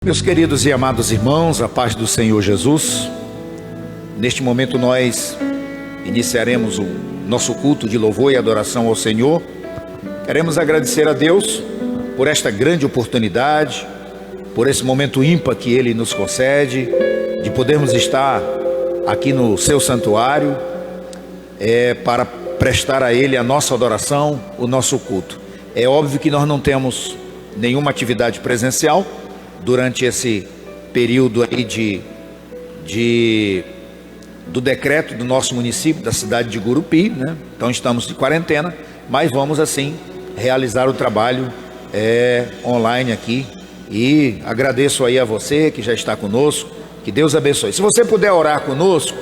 Meus queridos e amados irmãos, a paz do Senhor Jesus. Neste momento nós iniciaremos o nosso culto de louvor e adoração ao Senhor. Queremos agradecer a Deus por esta grande oportunidade, por esse momento ímpar que Ele nos concede, de podermos estar aqui no seu santuário, para prestar a Ele a nossa adoração, o nosso culto. É óbvio que nós não temos nenhuma atividade presencial durante esse período aí do decreto do nosso município, da cidade de Gurupi, né? Então estamos de quarentena, mas vamos assim realizar o trabalho online aqui. E agradeço aí a você que já está conosco, que Deus abençoe. Se você puder orar conosco,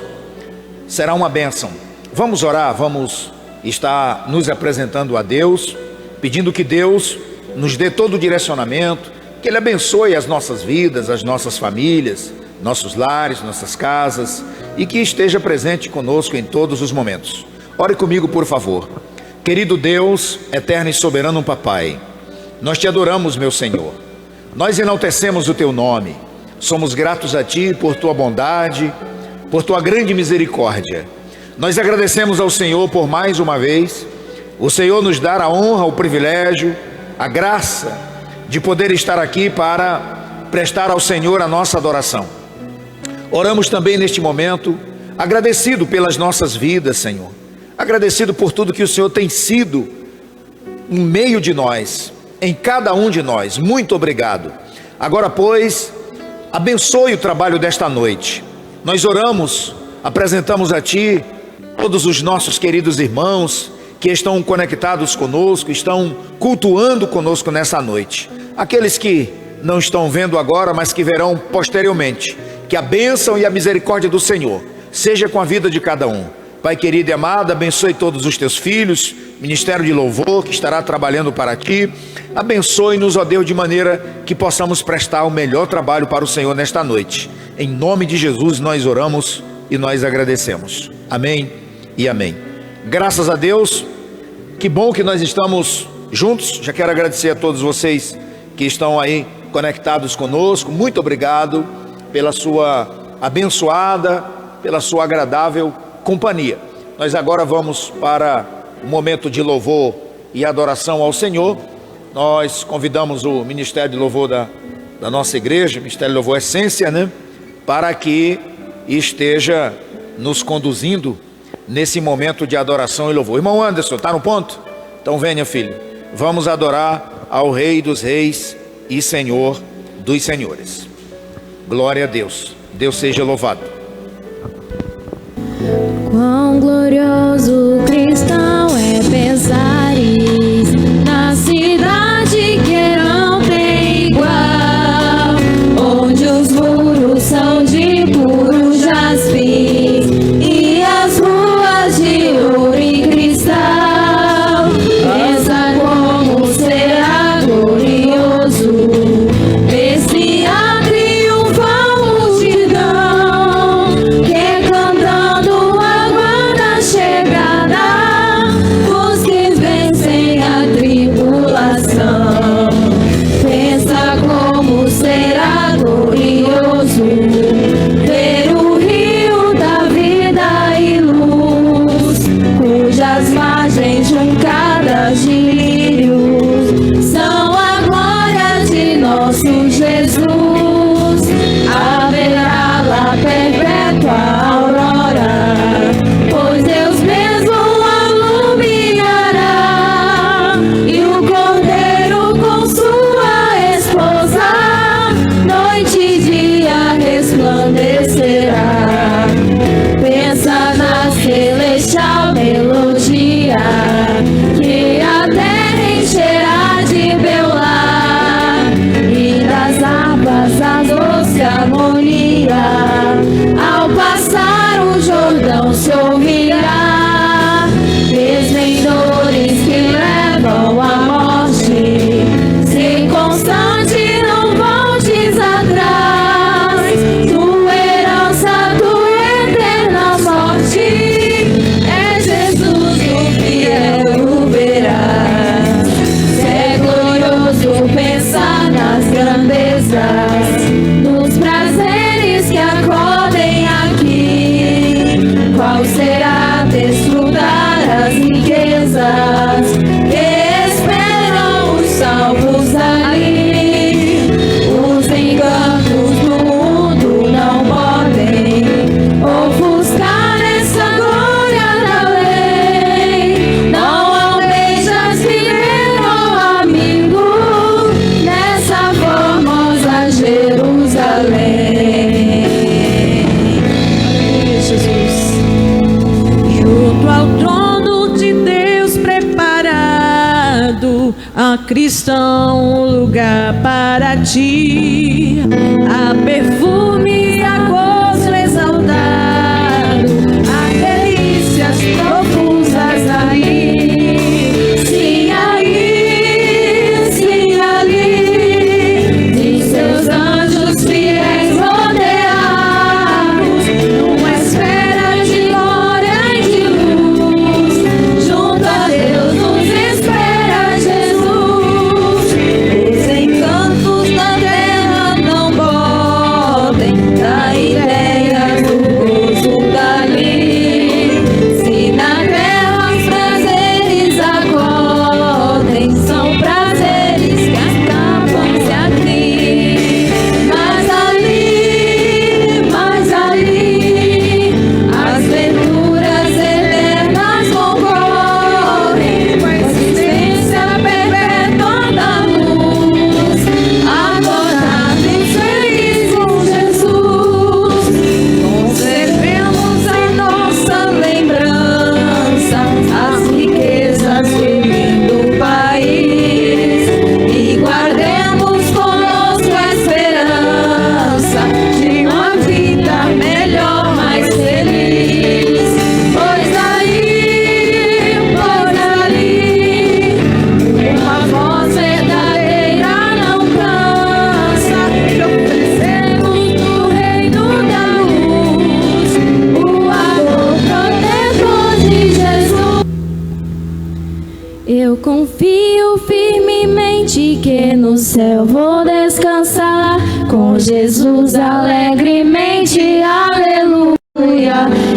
será uma bênção. Vamos orar, vamos estar nos apresentando a Deus, pedindo que Deus nos dê todo o direcionamento, que Ele abençoe as nossas vidas, as nossas famílias, nossos lares, nossas casas, e que esteja presente conosco em todos os momentos. Ore comigo, por favor. Querido Deus, eterno e soberano Papai, nós te adoramos, meu Senhor. Nós enaltecemos o teu nome. Somos gratos a ti por tua bondade, por tua grande misericórdia. Nós agradecemos ao Senhor por mais uma vez o Senhor nos dar a honra, o privilégio, a graça de poder estar aqui para prestar ao Senhor a nossa adoração. Oramos também neste momento, agradecido pelas nossas vidas, Senhor, agradecido por tudo que o Senhor tem sido no meio de nós, em cada um de nós. Muito obrigado. Agora, pois, abençoe o trabalho desta noite. Nós oramos, apresentamos a Ti todos os nossos queridos irmãos que estão conectados conosco, estão cultuando conosco nessa noite. Aqueles que não estão vendo agora, mas que verão posteriormente. Que a bênção e a misericórdia do Senhor seja com a vida de cada um. Pai querido e amado, abençoe todos os teus filhos, ministério de louvor que estará trabalhando para ti. Abençoe-nos, ó Deus, de maneira que possamos prestar o melhor trabalho para o Senhor nesta noite. Em nome de Jesus nós oramos e nós agradecemos. Amém e amém. Graças a Deus, que bom que nós estamos juntos. Já quero agradecer a todos vocês que estão aí conectados conosco. Muito obrigado pela sua abençoada, pela sua agradável companhia. Nós agora vamos para o momento de louvor e adoração ao Senhor. Nós convidamos o Ministério de Louvor da nossa igreja, Ministério de Louvor Essência, né? Para que esteja nos conduzindo nesse momento de adoração e louvor. Irmão Anderson, está no ponto? Então venha, filho. Vamos adorar ao Rei dos Reis e Senhor dos Senhores. Glória a Deus. Deus seja louvado. Quão glorioso cristão é pensares na cidade que não tem igual, onde os muros são de puro jaspe e as ruas de ouro e cristal. Pensa como será glorioso esse triunfa a multidão que cantando aguarda a chegada dos que vêm. que esperam os salvos ali. Os encantos do mundo não podem ofuscar essa glória da lei. Não almejas viver, ó amigo, nessa formosa Jerusalém. Jesus. Junto ao trono de Deus preparado, a cristão um lugar para ti. A perfume, a gozo exaltado, a delícias profusas aí. Sim, aí, sim, ali, de seus anjos fiéis rodeados, numa esfera de glória e de luz. Junto a Deus nos espera Jesus. Os encantos da terra não podem dar ideias do gozo dali. Se na terra os prazeres acordem, são prazeres que acabam-se aqui. Mas ali, as venturas eternas concorrem com a existência perpétua da luz. Acordados felizes com Jesus, conservemos a nossa lembrança, as riquezas do lindo país, e guardemos conosco a esperança de uma vida melhor, mais feliz. Pois ali, uma voz verdadeira não cansa de oferecermos no reino da luz o amor protetor de Jesus. Eu confio firmemente que no céu vou descansar com Jesus alegremente, aleluia.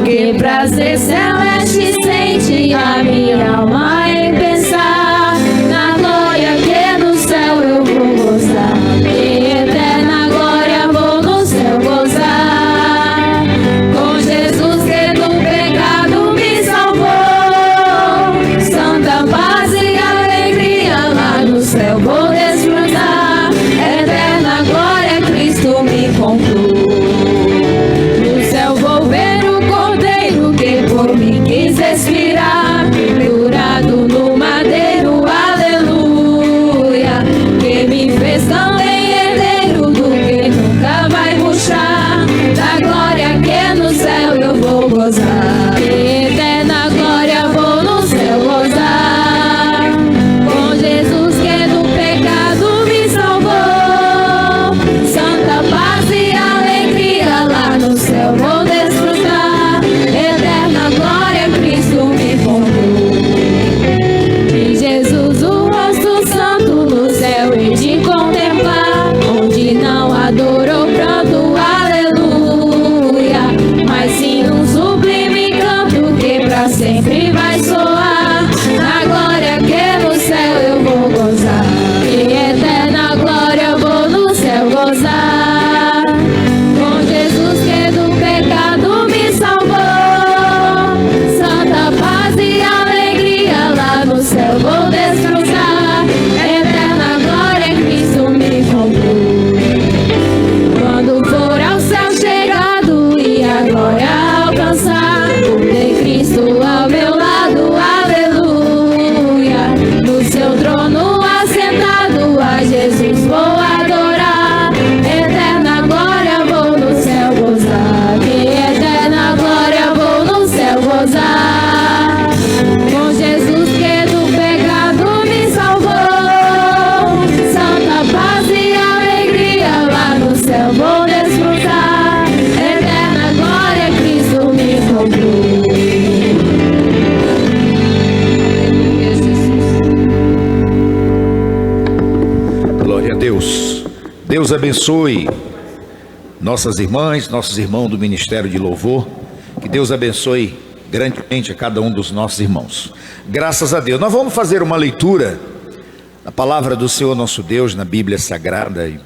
Que prazer celeste sente a minha alma em pensar na glória que no céu eu vou gozar. Que eterna glória vou no céu gozar. Com Jesus que do pecado me salvou, santa paz e alegria lá no céu vou desfrutar. Eterna glória Cristo me comprou. No céu vou ver o Cordeiro que por mim quis expirar, pendurado no madeiro, aleluia. Que me fez também herdeiro do que nunca vai murchar. Da glória que no céu eu vou gozar. Que eterna glória vou no céu gozar. Com Jesus que do pecado me salvou, santa paz e alegria lá no céu vou desfrutar. Eterna glória Cristo me comprou. Em Jesus o rosto santo no céu hei de contemplar, onde não há dor ou pranto, aleluia. Mas sim um sublime canto que pra sempre vai soar. Na glória que no céu eu vou gozar. Que eterna glória vou no céu gozar. Com Jesus que do pecado me salvou, santa paz e alegria lá no céu vou desfrutar. Eterna glória Cristo me comprou. Quando for ao céu chegado e a glória alcançar, por ter Cristo ao meu lado, aleluia. No seu trono assentado a Jesus vou adorar. Eterna glória vou no céu gozar. Que eterna glória vou no céu gozar. Com Jesus que do pecado me salvou, santa paz e alegria lá no céu vou desfrutar. Eterna glória Cristo me comprou. Aleluia, Jesus. Glória a Deus. Deus abençoe nossas irmãs, nossos irmãos do Ministério de Louvor. Que Deus abençoe grandemente a cada um dos nossos irmãos. Graças a Deus. Nós vamos fazer uma leitura da palavra do Senhor nosso Deus na Bíblia Sagrada. E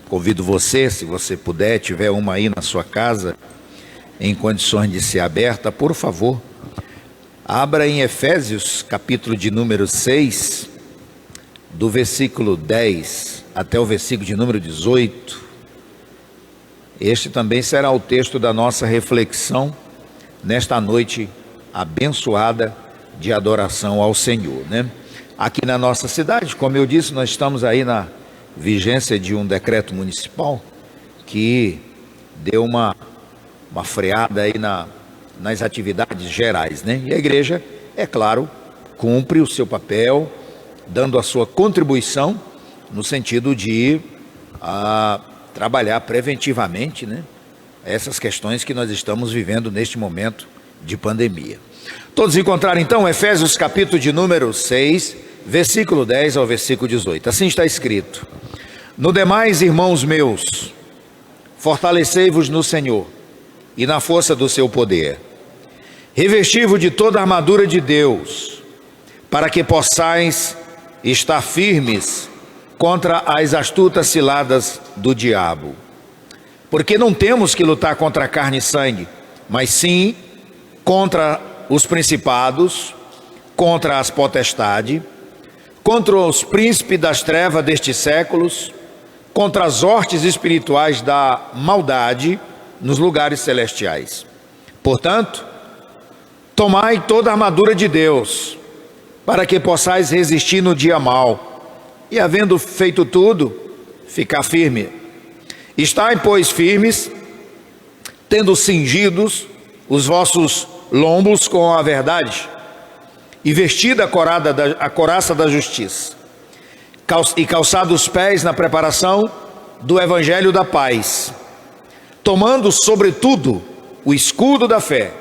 convido você, se você puder, tiver uma aí na sua casa, em condições de ser aberta, por favor, abra em Efésios, capítulo de número 6, do versículo 10 até o versículo de número 18. Este também será o texto da nossa reflexão nesta noite abençoada de adoração ao Senhor, né? Aqui na nossa cidade, como eu disse, nós estamos aí na vigência de um decreto municipal que deu uma freada aí nas atividades gerais, né? E a igreja, é claro, cumpre o seu papel, dando a sua contribuição no sentido de trabalhar preventivamente, né, essas questões que nós estamos vivendo neste momento de pandemia. Todos encontraram então Efésios capítulo de número 6, versículo 10 ao versículo 18. Assim está escrito: No demais, irmãos meus, fortalecei-vos no Senhor e na força do seu poder. Revesti-vos de toda a armadura de Deus, para que possais estar firmes contra as astutas ciladas do diabo. Porque não temos que lutar contra a carne e sangue, mas sim contra os principados, contra as potestades, contra os príncipes das trevas destes séculos, contra as hostes espirituais da maldade nos lugares celestiais. Portanto, tomai toda a armadura de Deus, para que possais resistir no dia mau, e havendo feito tudo, ficar firme. Estai, pois, firmes, tendo cingidos os vossos lombos com a verdade, e vestida a couraça da justiça, e calçados os pés na preparação do evangelho da paz, tomando sobretudo o escudo da fé,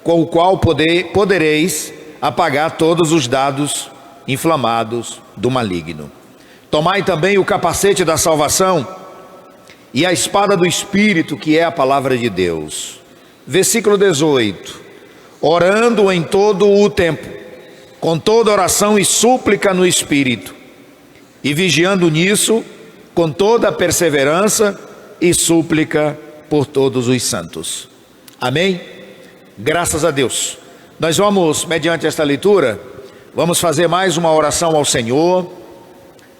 com o qual podereis apagar todos os dardos inflamados do maligno. Tomai também o capacete da salvação e a espada do Espírito, que é a palavra de Deus. Versículo 18: Orando em todo o tempo, com toda oração e súplica no Espírito, e vigiando nisso, com toda perseverança e súplica por todos os santos. Amém? Graças a Deus. Nós vamos, mediante esta leitura, vamos fazer mais uma oração ao Senhor.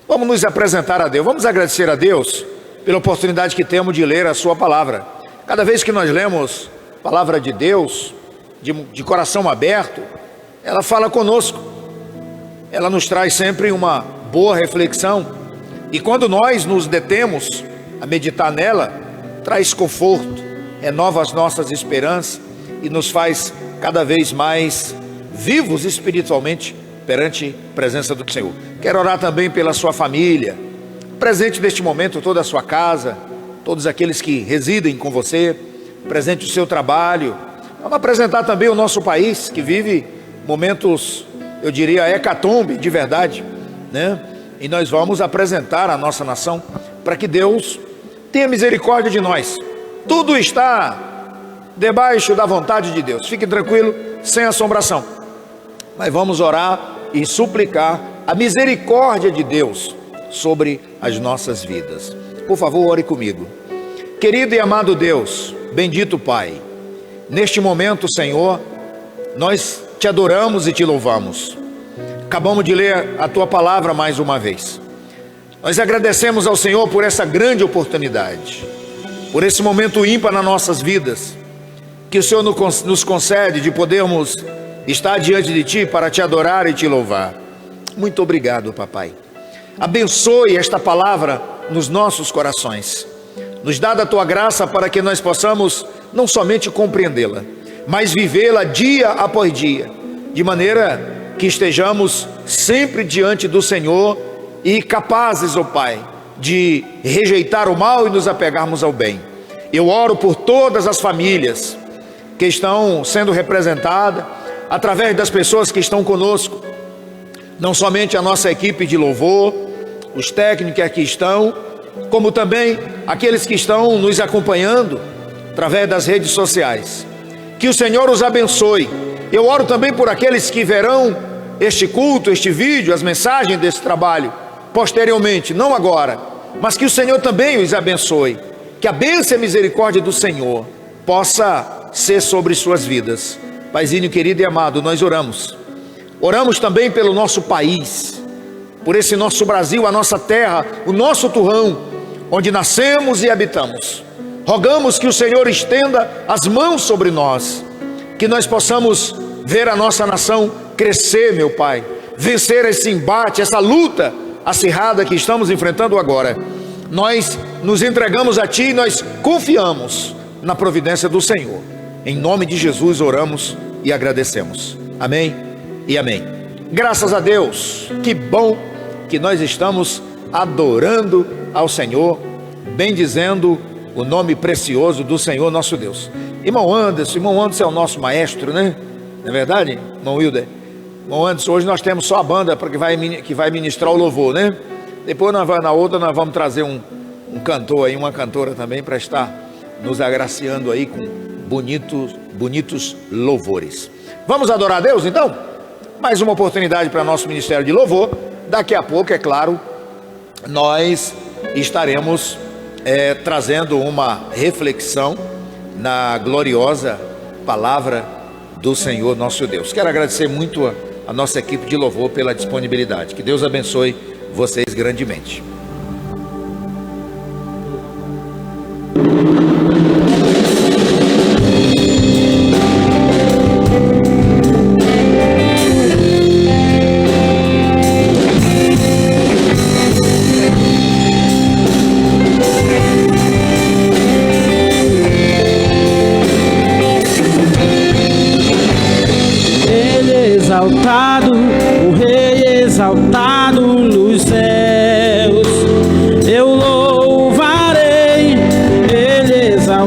Vamos nos apresentar a Deus, vamos agradecer a Deus pela oportunidade que temos de ler a sua palavra. Cada vez que nós lemos a palavra de Deus, de coração aberto, ela fala conosco, ela nos traz sempre uma boa reflexão, e quando nós nos detemos a meditar nela, traz conforto, renova as nossas esperanças e nos faz cada vez mais vivos espiritualmente perante a presença do Senhor. Quero orar também pela sua família, presente neste momento toda a sua casa, todos aqueles que residem com você, presente o seu trabalho. Vamos apresentar também o nosso país, que vive momentos, eu diria, hecatombe de verdade, né? E nós vamos apresentar a nossa nação para que Deus tenha misericórdia de nós. Tudo está debaixo da vontade de Deus, fique tranquilo, sem assombração. Mas vamos orar e suplicar a misericórdia de Deus sobre as nossas vidas. Por favor, ore comigo. Querido e amado Deus, bendito Pai, neste momento, Senhor, nós te adoramos e te louvamos. Acabamos de ler a tua palavra mais uma vez. Nós agradecemos ao Senhor por essa grande oportunidade, por esse momento ímpar nas nossas vidas, que o Senhor nos concede de podermos estar diante de Ti para Te adorar e Te louvar. Muito obrigado, Papai. Abençoe esta palavra nos nossos corações. Nos dá da Tua graça para que nós possamos não somente compreendê-la, mas vivê-la dia após dia, de maneira que estejamos sempre diante do Senhor e capazes, ó Pai, de rejeitar o mal e nos apegarmos ao bem. Eu oro por todas as famílias que estão sendo representadas através das pessoas que estão conosco, não somente a nossa equipe de louvor, os técnicos que aqui estão, como também aqueles que estão nos acompanhando através das redes sociais. Que o Senhor os abençoe, Eu oro também por aqueles que verão este culto, este vídeo, as mensagens desse trabalho posteriormente, não agora, mas que o Senhor também os abençoe, que a bênção e a misericórdia do Senhor possa ser sobre suas vidas. Paizinho querido e amado, nós oramos também pelo nosso país, por esse nosso Brasil, a nossa terra, o nosso turrão, onde nascemos e habitamos. Rogamos que o Senhor estenda as mãos sobre nós, que nós possamos ver a nossa nação crescer, meu Pai, vencer esse embate, essa luta acirrada que estamos enfrentando agora. Nós nos entregamos a Ti e nós confiamos na providência do Senhor. Em nome de Jesus oramos e agradecemos. Amém e amém. Graças a Deus, que bom que nós estamos adorando ao Senhor, bendizendo o nome precioso do Senhor nosso Deus. Irmão Anderson é o nosso maestro, né? Não é verdade, irmão Wilder? Irmão Anderson, hoje nós temos só a banda que vai ministrar o louvor, né? Depois na outra nós vamos trazer um cantor aí, uma cantora também, para estar nos agraciando aí com bonitos louvores. Vamos adorar a Deus então? Mais uma oportunidade para nosso ministério de louvor. Daqui a pouco, é claro, nós estaremos trazendo uma reflexão na gloriosa palavra do Senhor nosso Deus. Quero agradecer muito a nossa equipe de louvor pela disponibilidade. Que Deus abençoe vocês grandemente. Exaltado, o Rei exaltado nos céus, eu louvarei, Ele exaltado.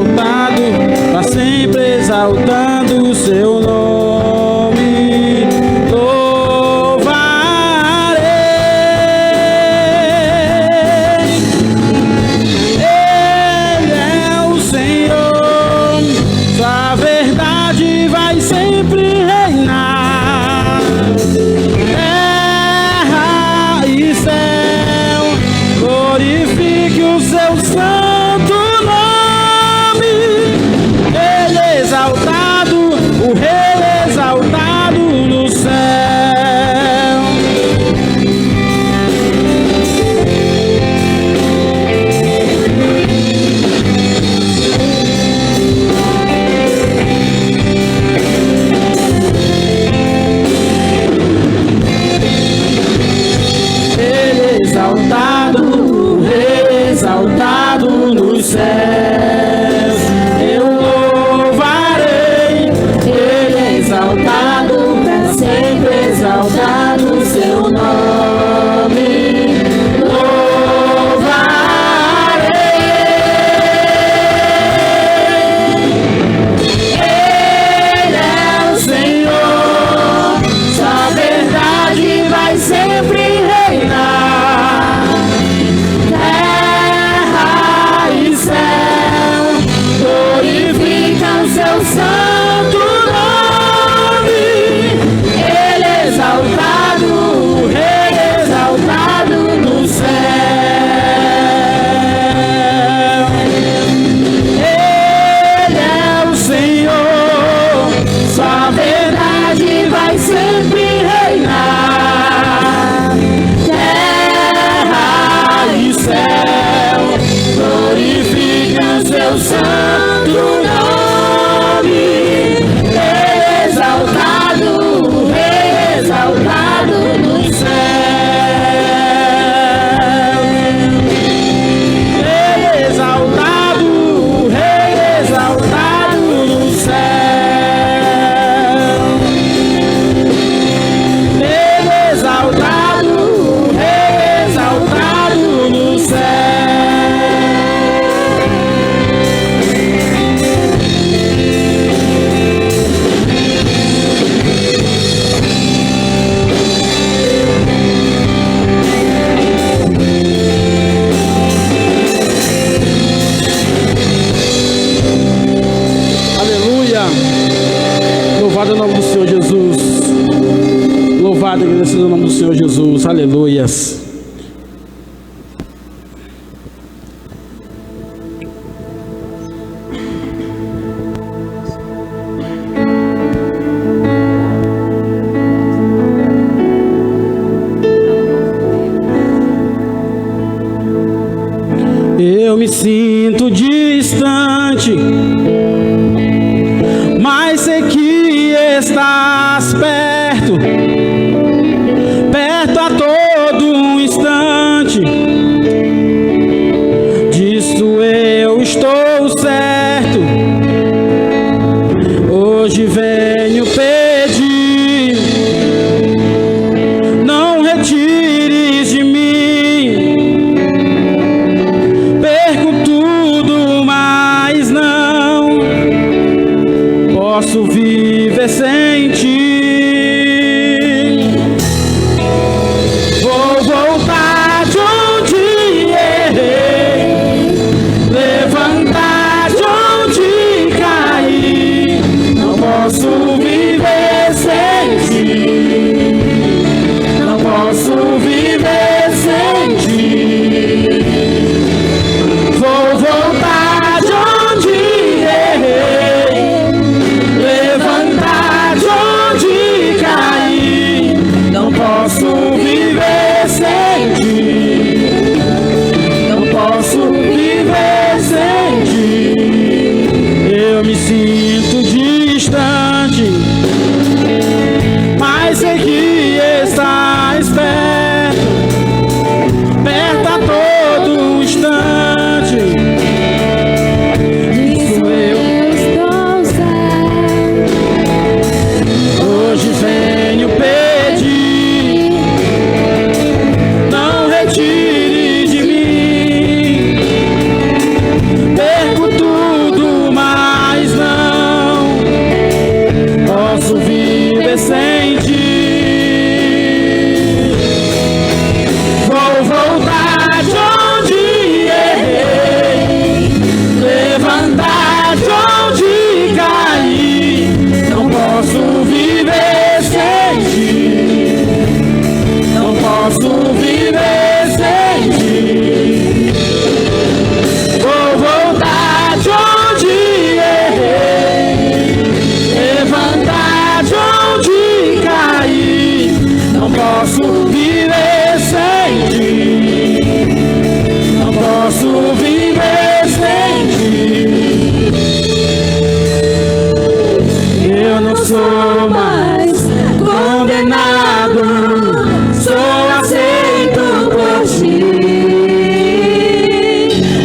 louvado e agradecido no nome do Senhor Jesus. Aleluias. Eu me sinto distante, mas sei que estás perto, perto a todo instante. Disso eu estou certo. Hoje venho pedir, não retires de mim. Perco tudo, mas não posso viver sem ti. Vou voltar de onde errei, levantar de onde caí. Não posso viver sem ti. Não posso viver sem ti. Vou voltar de onde errei, levantar de onde caí. Não posso viver sem ti. Não posso viver sem ti. Eu me sinto distante, mas sei que estás perto, perto a todo instante. Disso eu estou certo. hoje venho pedir, não retire de mim. Perco tudo, mas não posso viver sem ti. Vou voltar de onde errei, levantar de onde caí. Não posso viver sem ti. Não posso viver sem ti. Vou voltar de onde errei, levantar de onde caí. Não posso viver sem ti. Não posso viver sem ti. Eu não sou mais condenado, sou aceito por ti.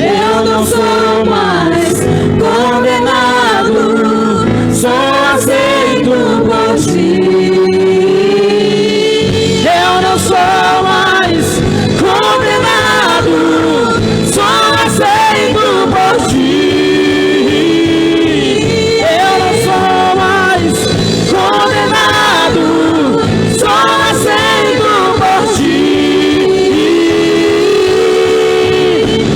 Eu não sou mais condenado, sou aceito por ti. Eu não sou mais condenado, sou aceito por ti. Eu não sou mais condenado, sou aceito por ti.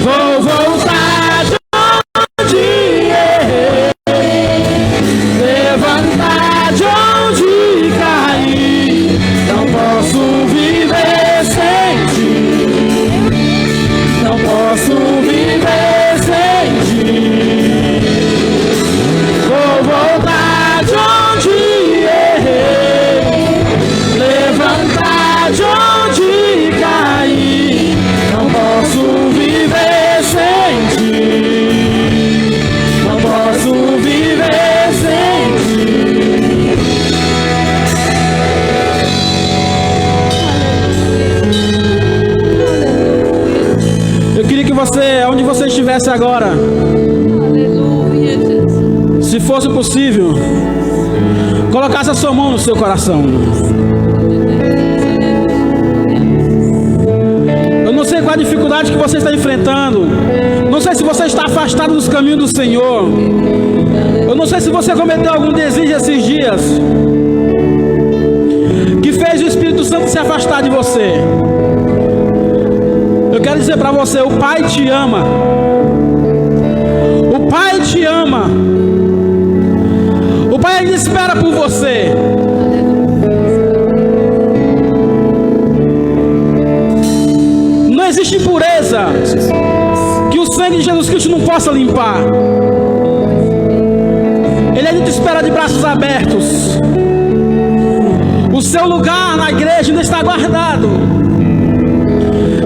Vou voltar de onde errei, levantar de onde caí. Não posso viver sem ti. Não posso viver sem ti. Vou voltar de onde errei, levantar de onde caí. Não posso viver sem ti. Não posso viver sem ti. Eu queria que você, onde você estivesse agora, Aleluia, Jesus. se fosse possível, colocasse a sua mão no seu coração. Eu não sei qual a dificuldade que você está enfrentando. Não sei se você está afastado dos caminhos do Senhor. Eu não sei se você cometeu algum desígnio esses dias que fez o Espírito Santo se afastar de você. Eu quero dizer para você, o Pai te ama. O Pai te ama. O Pai ainda espera por você. que o sangue de Jesus Cristo não possa limpar. Ele ainda te espera de braços abertos. O seu lugar na igreja ainda está guardado.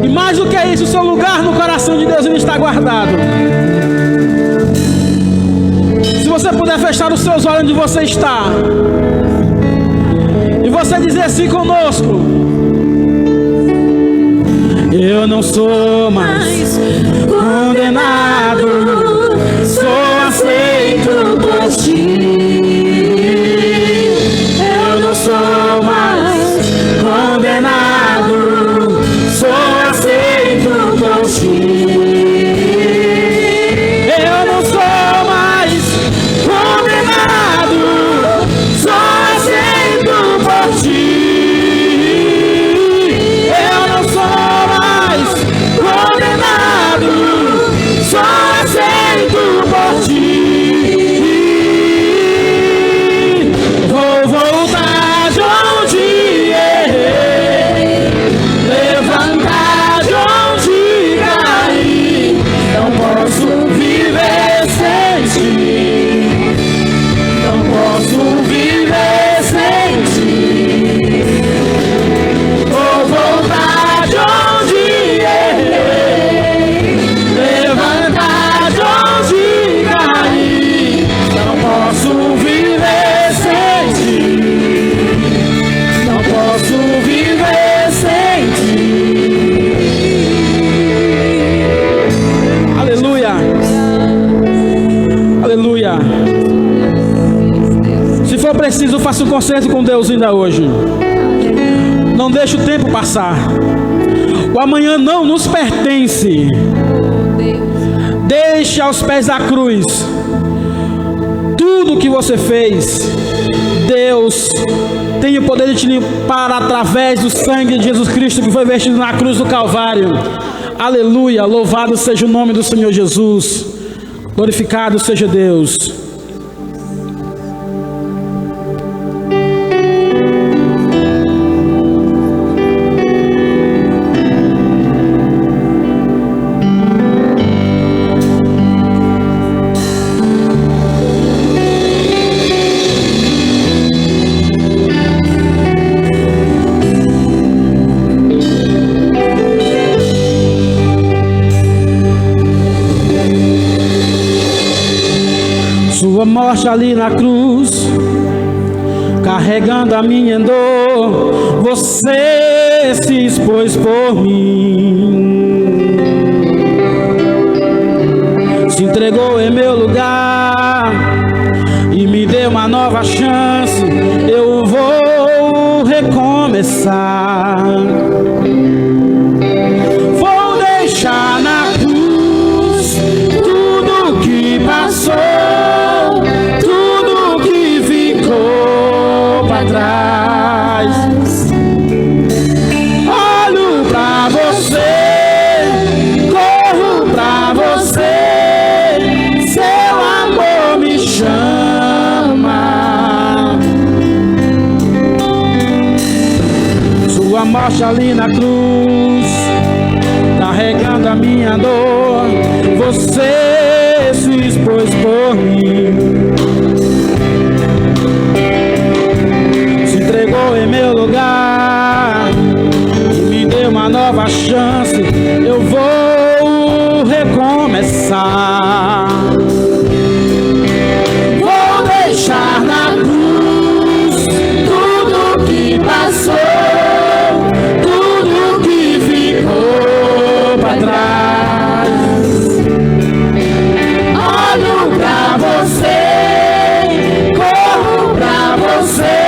E mais do que isso, o seu lugar no coração de Deus ainda está guardado. Se você puder fechar os seus olhos onde você está, e você dizer assim conosco: eu não sou mais condenado, sou aceito por ti. Eu não sou mais condenado, sou aceito por ti. Eu não sou mais condenado, sou aceito por ti. Eu não sou mais condenado, sou aceito por ti. Vou voltar de onde errei, levantar de onde caí. Não posso viver sem ti, não posso viver sem ti. Vou voltar de onde errei, levantar de onde caí. Não posso viver sem ti, não posso viver sem ti. Aleluia, aleluia. Se for preciso, faça um concerto com Deus ainda hoje. Não deixe o tempo passar. O amanhã não nos pertence. Deixe aos pés da cruz tudo que você fez. Deus tem o poder de te limpar através do sangue de Jesus Cristo que foi vertido na cruz do Calvário. Aleluia, louvado seja o nome do Senhor Jesus. Glorificado seja Deus. Sua morte ali na cruz, carregando a minha dor, você se expôs por mim, se entregou em meu lugar e me deu uma nova chance. Eu vou recomeçar, vou deixar na cruz tudo que passou, trás. Olho pra você, corro pra você, seu amor me chama. Sua morte ali na cruz, carregando a minha dor, você se expôs por mim, em meu lugar e me deu uma nova chance. Eu vou recomeçar, vou deixar na cruz tudo que passou, tudo que ficou pra trás. Olho pra você, corro pra você,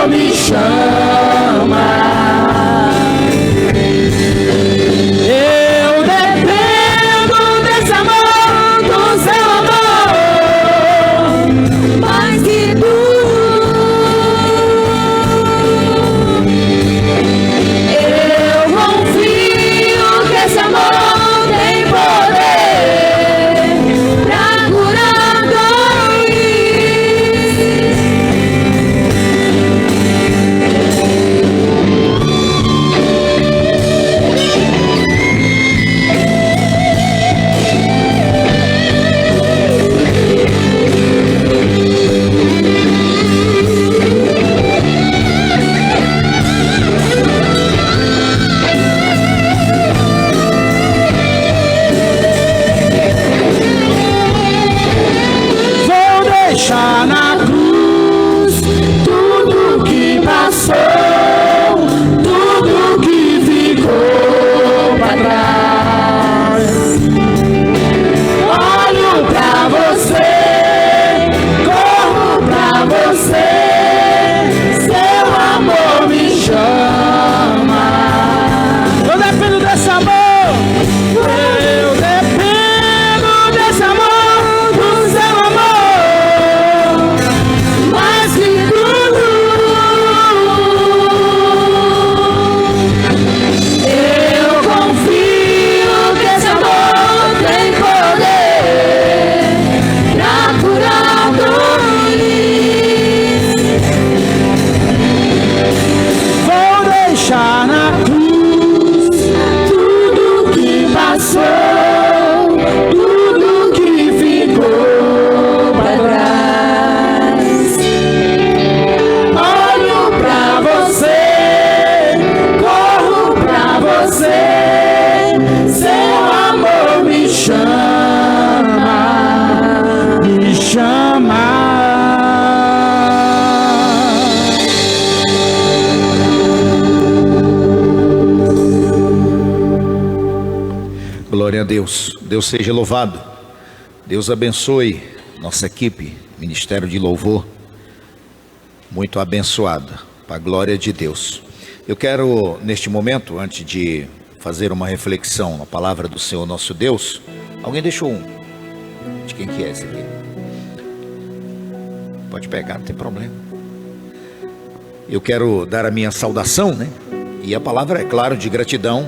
me chama. Deus. Deus seja louvado. Deus abençoe nossa equipe, Ministério de Louvor, muito abençoada, para a glória de Deus. Eu quero, neste momento, antes de fazer uma reflexão na palavra do Senhor nosso Deus, alguém deixou um? De quem que é esse aqui? Pode pegar, não tem problema. Eu quero dar a minha saudação, né? E a palavra é, claro, de gratidão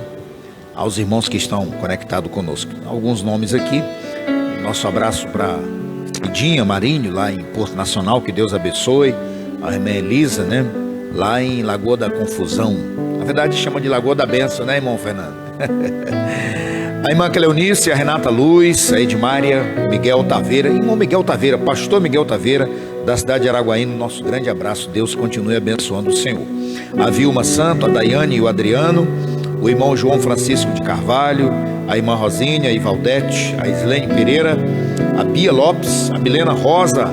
aos irmãos que estão conectados conosco. Alguns nomes aqui. Nosso abraço para Idinha Marinho, lá em Porto Nacional, que Deus abençoe. A irmã Elisa, né? Lá em Lagoa da Confusão. Na verdade chama de Lagoa da Benção, né, irmão Fernando? A irmã Cleonice, a Renata Luz, a Edmária, Miguel Taveira, irmão Miguel Taveira, pastor Miguel Taveira, da cidade de Araguaína, nosso grande abraço. Deus continue abençoando o Senhor. A Vilma Santo, a Daiane e o Adriano, o irmão João Francisco de Carvalho, a irmã Rosinha e Valdete, a Islene Pereira, a Bia Lopes, a Milena Rosa,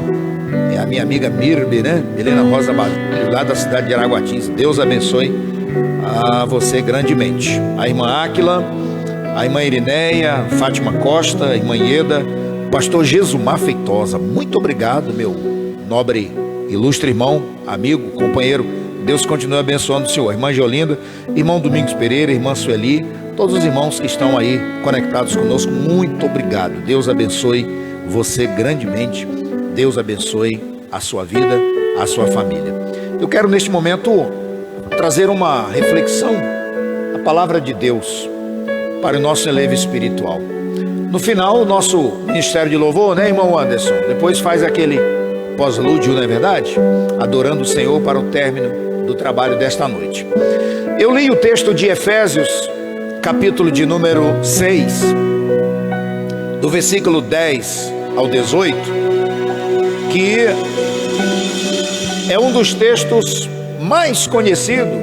é a minha amiga Mirbe, né? Milena Rosa Basílio, lá da cidade de Araguatins. Deus abençoe a você grandemente. A irmã Áquila, a irmã Irineia, Fátima Costa, a irmã Ieda, o pastor Jesumar Feitosa. Muito obrigado, meu nobre, ilustre irmão, amigo, companheiro. Deus continue abençoando o Senhor. Irmã Geolinda, irmão Domingos Pereira, irmã Sueli, todos os irmãos que estão aí conectados conosco, muito obrigado. Deus abençoe você grandemente. Deus abençoe a sua vida, a sua família. Eu quero neste momento trazer uma reflexão, a palavra de Deus para o nosso elevo espiritual. No final, o nosso Ministério de Louvor, né, irmão Anderson? Depois faz aquele pós-lúdio, não é verdade? Adorando o Senhor para o término do trabalho desta noite. Eu li o texto de Efésios, capítulo de número 6, do versículo 10 ao 18, que é um dos textos mais conhecidos,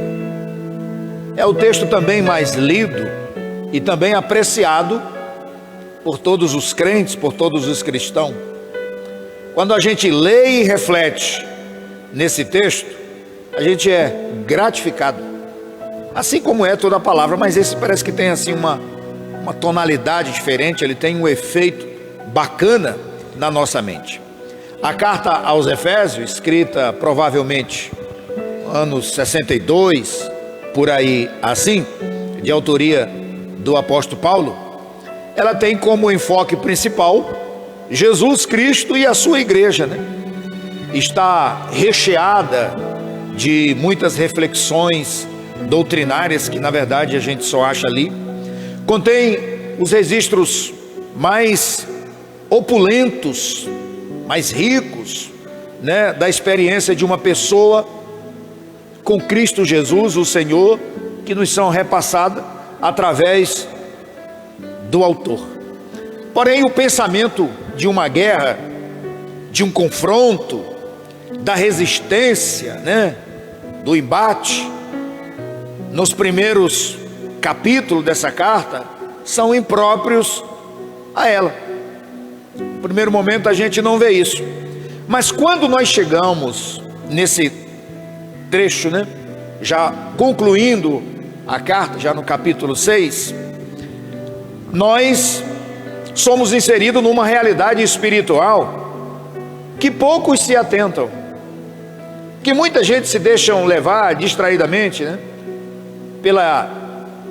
é o texto também mais lido e também apreciado por todos os crentes, por todos os cristãos. Quando a gente lê e reflete nesse texto, a gente é gratificado, assim como é toda a palavra, mas esse parece que tem assim uma tonalidade diferente, ele tem um efeito bacana na nossa mente. A carta aos Efésios, escrita provavelmente anos 62, por aí assim, de autoria do apóstolo Paulo, ela tem como enfoque principal Jesus Cristo e a sua igreja, né? Está recheada de muitas reflexões doutrinárias que na verdade a gente só acha ali. Contém os registros mais opulentos, mais ricos, né, da experiência de uma pessoa com Cristo Jesus, o Senhor, que nos são repassadas através do autor. Porém, o pensamento de uma guerra, de um confronto, da resistência, né, do embate, nos primeiros capítulos dessa carta, são impróprios a ela. No primeiro momento a gente não vê isso, mas quando nós chegamos nesse trecho, né, já concluindo a carta, já no capítulo 6, nós somos inseridos numa realidade espiritual que poucos se atentam, que muita gente se deixam levar distraidamente, né,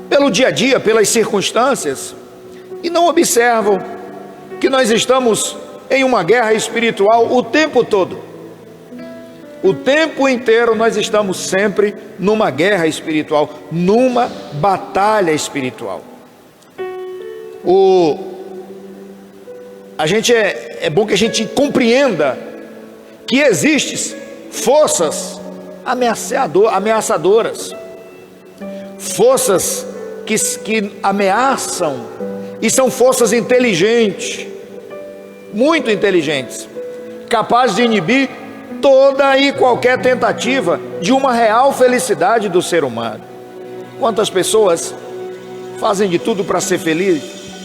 pelo dia a dia, pelas circunstâncias, e não observam que nós estamos em uma guerra espiritual o tempo todo. O tempo inteiro nós estamos sempre numa guerra espiritual, numa batalha espiritual. É bom que a gente compreenda que existem forças ameaçadoras, forças que ameaçam, e são forças inteligentes, muito inteligentes, capazes de inibir toda e qualquer tentativa de uma real felicidade do ser humano. Quantas pessoas fazem de tudo para ser feliz,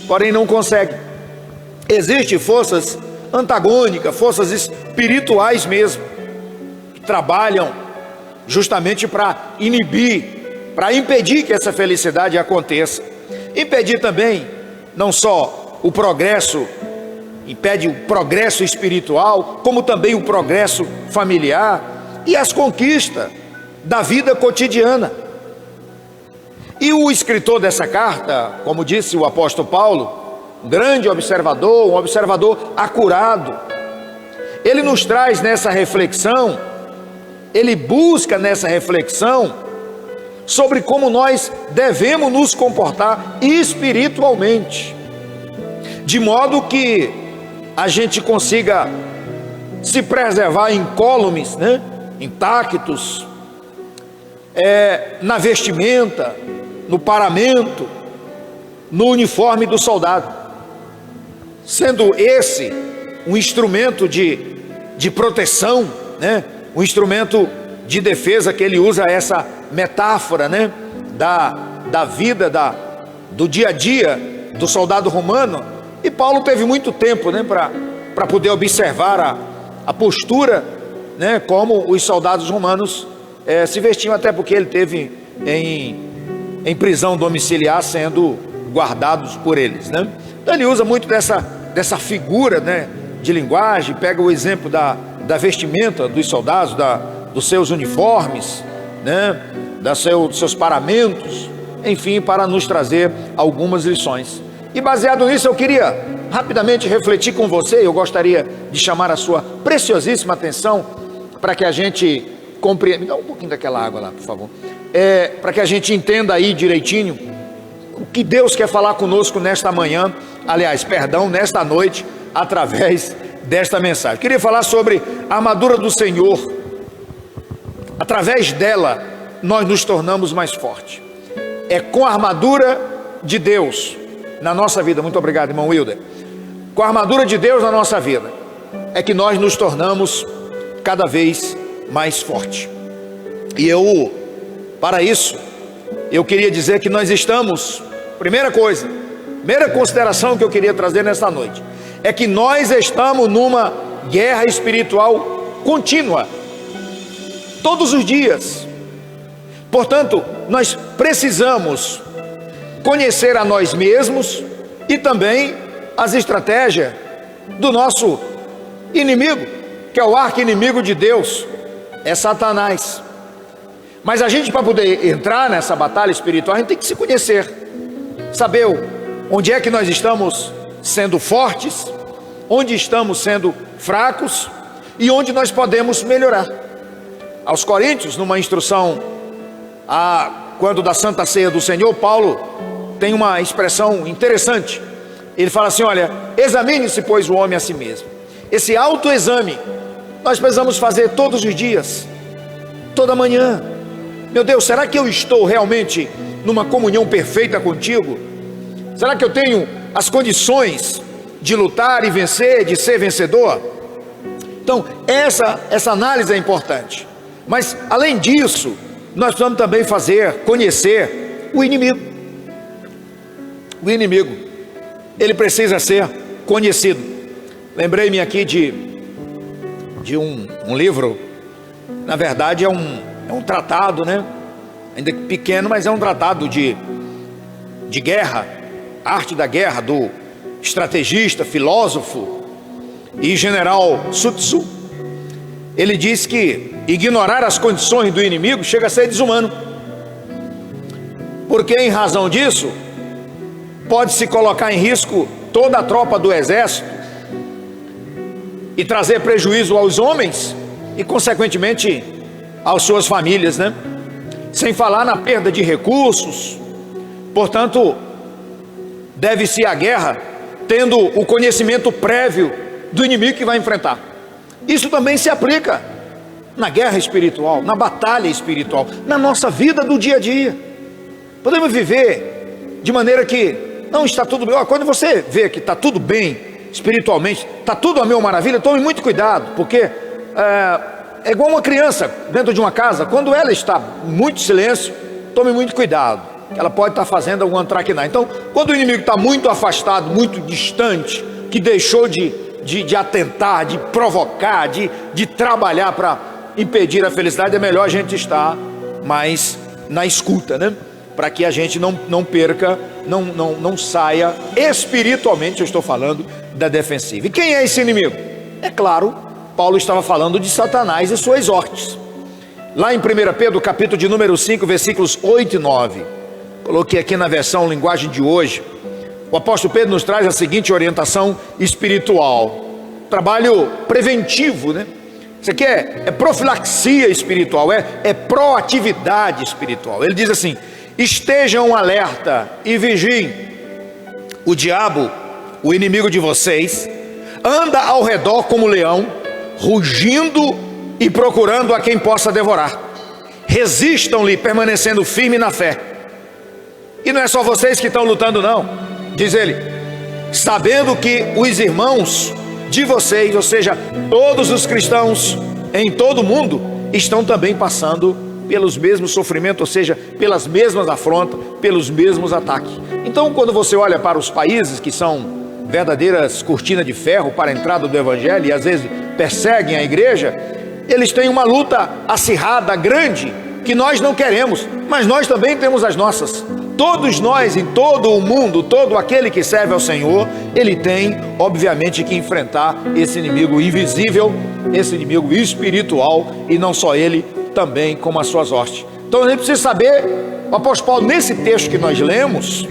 porém não conseguem. Existem forças antagônicas, forças espirituais mesmo, que trabalham justamente para inibir, para impedir que essa felicidade aconteça. Impedir também não só o progresso, impede o progresso espiritual, como também o progresso familiar e as conquistas da vida cotidiana. E o escritor dessa carta, como disse o apóstolo Paulo, um grande observador, um observador acurado, ele nos traz nessa reflexão, ele busca nessa reflexão sobre como nós devemos nos comportar espiritualmente, de modo que a gente consiga se preservar incólumes, né? Intactos, na vestimenta, no paramento, no uniforme do soldado, sendo esse um instrumento de proteção, né? Um instrumento de defesa, que ele usa essa metáfora, né? da vida, do dia a dia do soldado romano. E Paulo teve muito tempo, né? para poder observar a postura, né? Como os soldados romanos se vestiam, até porque ele teve em prisão domiciliar, sendo guardados por eles, né? Então ele usa muito dessa figura, né? De linguagem, pega o exemplo da vestimenta dos soldados, dos seus uniformes, né? Dos seus paramentos, enfim, para nos trazer algumas lições. E baseado nisso, eu queria rapidamente refletir com você. Eu gostaria de chamar a sua preciosíssima atenção para que a gente compreenda. Me dá um pouquinho daquela água lá, por favor. Para que a gente entenda aí direitinho o que Deus quer falar conosco nesta manhã, nesta noite, através desta mensagem. Queria falar sobre a armadura do Senhor. Através dela, nós nos tornamos mais fortes. É com a armadura de Deus na nossa vida. Muito obrigado, irmão Wilder. Com a armadura de Deus na nossa vida, é que nós nos tornamos cada vez mais fortes. E para isso, eu queria dizer que nós estamos, primeira consideração que eu queria trazer nesta noite, é que nós estamos numa guerra espiritual contínua, todos os dias. Portanto, nós precisamos conhecer a nós mesmos e também as estratégias do nosso inimigo, que é o arqui-inimigo de Deus, é Satanás. Mas a gente, para poder entrar nessa batalha espiritual, a gente tem que se conhecer, saber onde é que nós estamos sendo fortes, onde estamos sendo fracos e onde nós podemos melhorar. Aos Coríntios, numa instrução quando da Santa Ceia do Senhor, Paulo tem uma expressão interessante. Ele fala assim: olha, examine-se, pois, o homem a si mesmo. Esse autoexame nós precisamos fazer todos os dias, toda manhã. Meu Deus, será que eu estou realmente numa comunhão perfeita contigo? Será que eu tenho as condições de lutar e vencer, de ser vencedor? Então, essa análise é importante. Mas, além disso, nós precisamos também conhecer o inimigo. O inimigo, ele precisa ser conhecido. Lembrei-me aqui de um livro. Na verdade é um tratado, né? Ainda pequeno, mas é um tratado de guerra, arte da guerra, do estrategista, filósofo e general Sun Tzu. Ele diz que ignorar as condições do inimigo chega a ser desumano, porque em razão disso pode-se colocar em risco toda a tropa do exército e trazer prejuízo aos homens e consequentemente às suas famílias, né? Sem falar na perda de recursos. Portanto, deve-se à guerra tendo o conhecimento prévio do inimigo que vai enfrentar. Isso também se aplica na guerra espiritual, na batalha espiritual, na nossa vida do dia a dia. Podemos viver de maneira que não está tudo bem. Quando você vê que está tudo bem espiritualmente, está tudo a mil maravilha, tome muito cuidado, porque é igual uma criança dentro de uma casa. Quando ela está em muito silêncio, tome muito cuidado, ela pode estar fazendo alguma traquinagem. Então, quando o inimigo está muito afastado, muito distante, que deixou de atentar, de provocar, de trabalhar para impedir a felicidade, é melhor a gente estar mais na escuta, né? para que a gente não perca, não saia espiritualmente, eu estou falando, da defensiva. E quem é esse inimigo? É claro, Paulo estava falando de Satanás e suas hortes. Lá em 1 Pedro, capítulo de número 5, versículos 8 e 9, coloquei aqui na versão linguagem de hoje, o apóstolo Pedro nos traz a seguinte orientação espiritual, trabalho preventivo, né? Isso aqui é profilaxia espiritual, é proatividade espiritual. Ele diz assim: estejam alerta e vigiem. O diabo, o inimigo de vocês, anda ao redor como leão, rugindo e procurando a quem possa devorar. Resistam-lhe, permanecendo firme na fé. E não é só vocês que estão lutando não, diz ele, sabendo que os irmãos de vocês, ou seja, todos os cristãos em todo o mundo, estão também passando pelos mesmos sofrimentos, ou seja, pelas mesmas afrontas, pelos mesmos ataques. Então, quando você olha para os países que são verdadeiras cortinas de ferro para a entrada do evangelho, e às vezes perseguem a igreja, eles têm uma luta acirrada, grande, que nós não queremos, mas nós também temos as nossas. Todos nós, em todo o mundo, todo aquele que serve ao Senhor, ele tem, obviamente, que enfrentar esse inimigo invisível, esse inimigo espiritual, e não só ele, também como as suas hostes. Então a gente precisa saber, o apóstolo Paulo, nesse texto que nós lemos,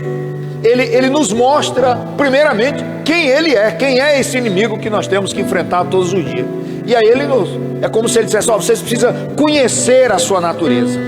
ele nos mostra, primeiramente, quem ele é, quem é esse inimigo que nós temos que enfrentar todos os dias. E aí é como se ele dissesse: ó, vocês precisam conhecer a sua natureza.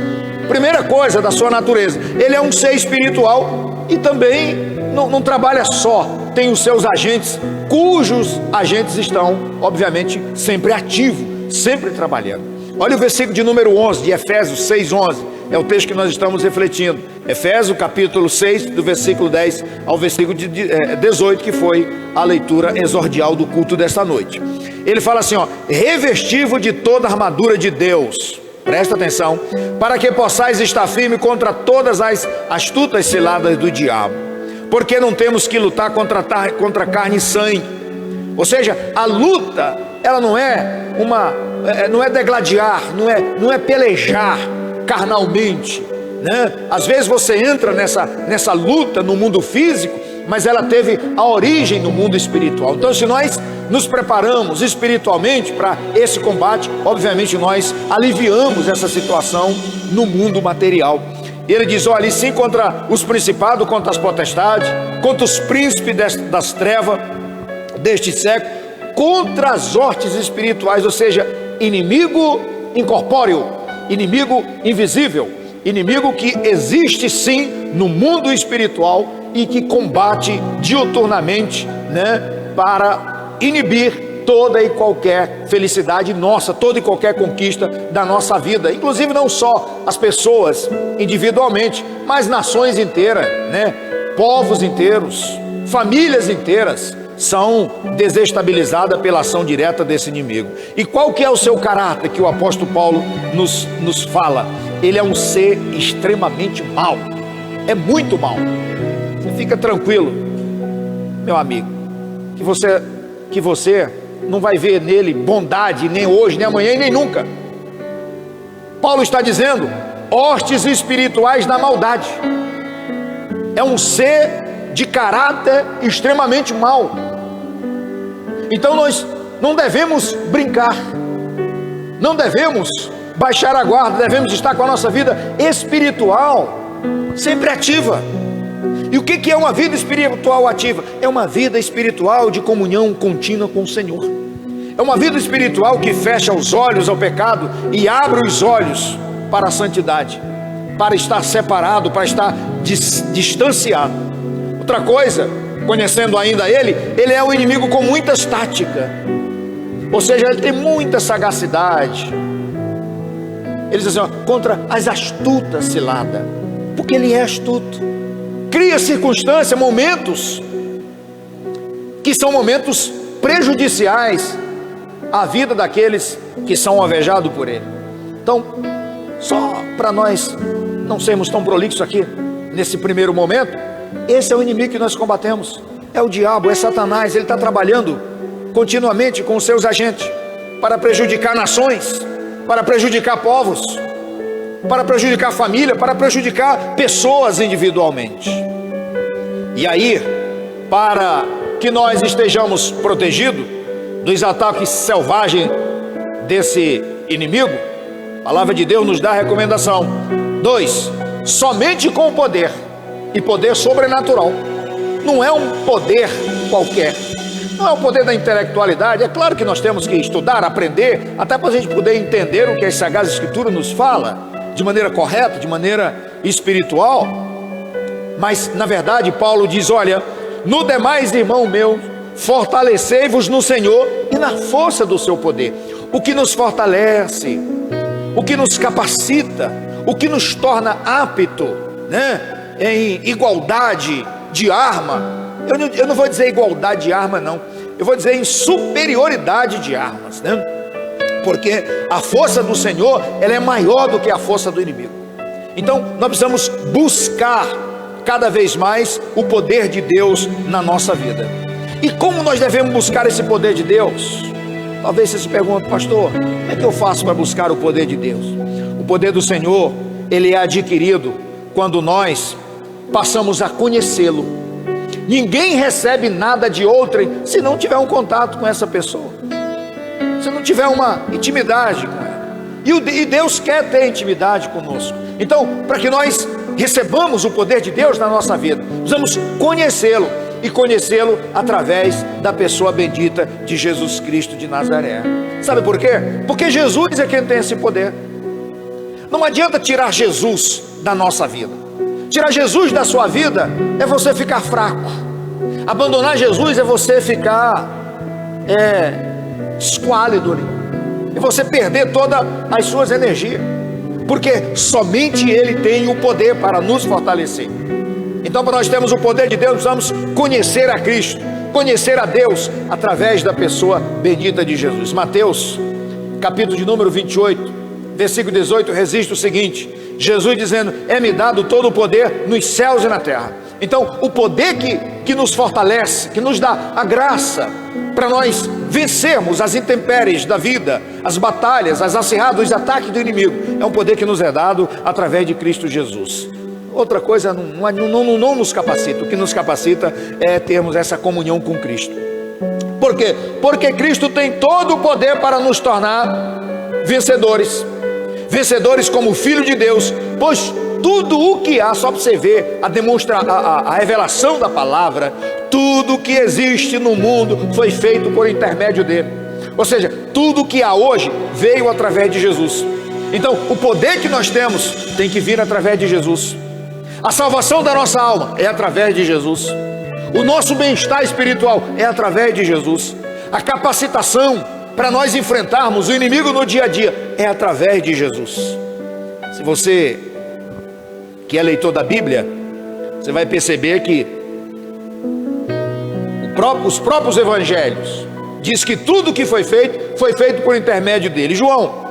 Primeira coisa da sua natureza, ele é um ser espiritual e também não trabalha só, tem os seus agentes, cujos agentes estão, obviamente, sempre ativos, sempre trabalhando. Olha o versículo de número 11 de Efésios 6:11, é o texto que nós estamos refletindo. Efésios capítulo 6, do versículo 10 ao versículo 18, que foi a leitura exordial do culto desta noite. Ele fala assim, ó: revestivo de toda a armadura de Deus, presta atenção, para que possais estar firme contra todas as astutas ciladas do diabo, porque não temos que lutar contra carne e sangue. Ou seja, a luta, ela não é degladiar, não é pelejar carnalmente, né? Às vezes você entra nessa luta no mundo físico, mas ela teve a origem no mundo espiritual. Então, se nós nos preparamos espiritualmente para esse combate, obviamente nós aliviamos essa situação no mundo material. Ele diz: olha, e sim contra os principados, contra as potestades, contra os príncipes das trevas deste século, contra as hortes espirituais, ou seja, inimigo incorpóreo, inimigo invisível, inimigo que existe sim no mundo espiritual e que combate diuturnamente, né, para inibir toda e qualquer felicidade nossa, toda e qualquer conquista da nossa vida, inclusive não só as pessoas individualmente, mas nações inteiras, né, povos inteiros, famílias inteiras são desestabilizadas pela ação direta desse inimigo. E qual que é o seu caráter que o apóstolo Paulo nos fala? Ele é um ser extremamente mau, é muito mau. Você fica tranquilo, meu amigo, que você não vai ver nele bondade, nem hoje, nem amanhã e nem nunca. Paulo está dizendo: hostes espirituais da maldade. É um ser de caráter extremamente mau. Então nós não devemos brincar, não devemos baixar a guarda, devemos estar com a nossa vida espiritual sempre ativa. E o que é uma vida espiritual ativa? É uma vida espiritual de comunhão contínua com o Senhor. É uma vida espiritual que fecha os olhos ao pecado e abre os olhos para a santidade, para estar separado, para estar distanciado. Outra coisa, conhecendo ainda ele é um inimigo com muitas táticas, ou seja, ele tem muita sagacidade. Ele diz assim, ó, contra as astutas ciladas, porque ele é astuto. Cria circunstâncias, momentos que são momentos prejudiciais à vida daqueles que são alvejados por ele. Então, só para nós não sermos tão prolixos aqui nesse primeiro momento, esse é o inimigo que nós combatemos, é o diabo, é Satanás. Ele está trabalhando continuamente com os seus agentes para prejudicar nações, para prejudicar povos. para prejudicar a família, para prejudicar pessoas individualmente. E aí, para que nós estejamos protegidos dos ataques selvagens desse inimigo, a palavra de Deus nos dá a recomendação: 2, somente com o poder, e poder sobrenatural. Não é um poder qualquer, não é o poder da intelectualidade. É claro que nós temos que estudar, aprender, até para a gente poder entender o que as Sagradas Escrituras nos fala, de maneira correta, de maneira espiritual. Mas na verdade Paulo diz: olha, no demais, irmão meu, fortalecei-vos no Senhor e na força do seu poder. O que nos fortalece, o que nos capacita, o que nos torna apto, né, em igualdade de arma. Eu não vou dizer igualdade de arma, não, eu vou dizer em superioridade de armas, né? Porque a força do Senhor, ela é maior do que a força do inimigo. Então nós precisamos buscar cada vez mais o poder de Deus na nossa vida. E como nós devemos buscar esse poder de Deus? Talvez você se pergunte: pastor, como é que eu faço para buscar o poder de Deus? O poder do Senhor, ele é adquirido quando nós passamos a conhecê-lo. Ninguém recebe nada de outrem se não tiver um contato com essa pessoa, se não tiver uma intimidade com ela. E Deus quer ter intimidade conosco. Então, para que nós recebamos o poder de Deus na nossa vida, precisamos conhecê-lo, e conhecê-lo através da pessoa bendita de Jesus Cristo de Nazaré. Sabe por quê? Porque Jesus é quem tem esse poder. Não adianta tirar Jesus da nossa vida. Tirar Jesus da sua vida é você ficar fraco. Abandonar Jesus é você ficar esquálido, e você perder todas as suas energias, porque somente Ele tem o poder para nos fortalecer. Então, para nós termos o poder de Deus, precisamos conhecer a Cristo, conhecer a Deus através da pessoa bendita de Jesus. Mateus, capítulo de número 28, versículo 18, registra o seguinte: Jesus dizendo: é-me dado todo o poder nos céus e na terra. Então, o poder que nos fortalece, que nos dá a graça para nós vencermos as intempéries da vida, as batalhas, as acirradas, os ataques do inimigo, é um poder que nos é dado através de Cristo Jesus. Outra coisa não nos capacita. O que nos capacita é termos essa comunhão com Cristo. Por quê? Porque Cristo tem todo o poder para nos tornar vencedores. Vencedores como Filho de Deus. Pois tudo o que há, só para você ver a revelação da palavra, tudo o que existe no mundo foi feito por intermédio dele. Ou seja, tudo o que há hoje veio através de Jesus. Então o poder que nós temos tem que vir através de Jesus. A salvação da nossa alma é através de Jesus. O nosso bem-estar espiritual é através de Jesus. A capacitação para nós enfrentarmos o inimigo no dia a dia é através de Jesus. Se você que é leitor da Bíblia, você vai perceber que os próprios evangelhos diz que tudo que foi feito por intermédio dele. João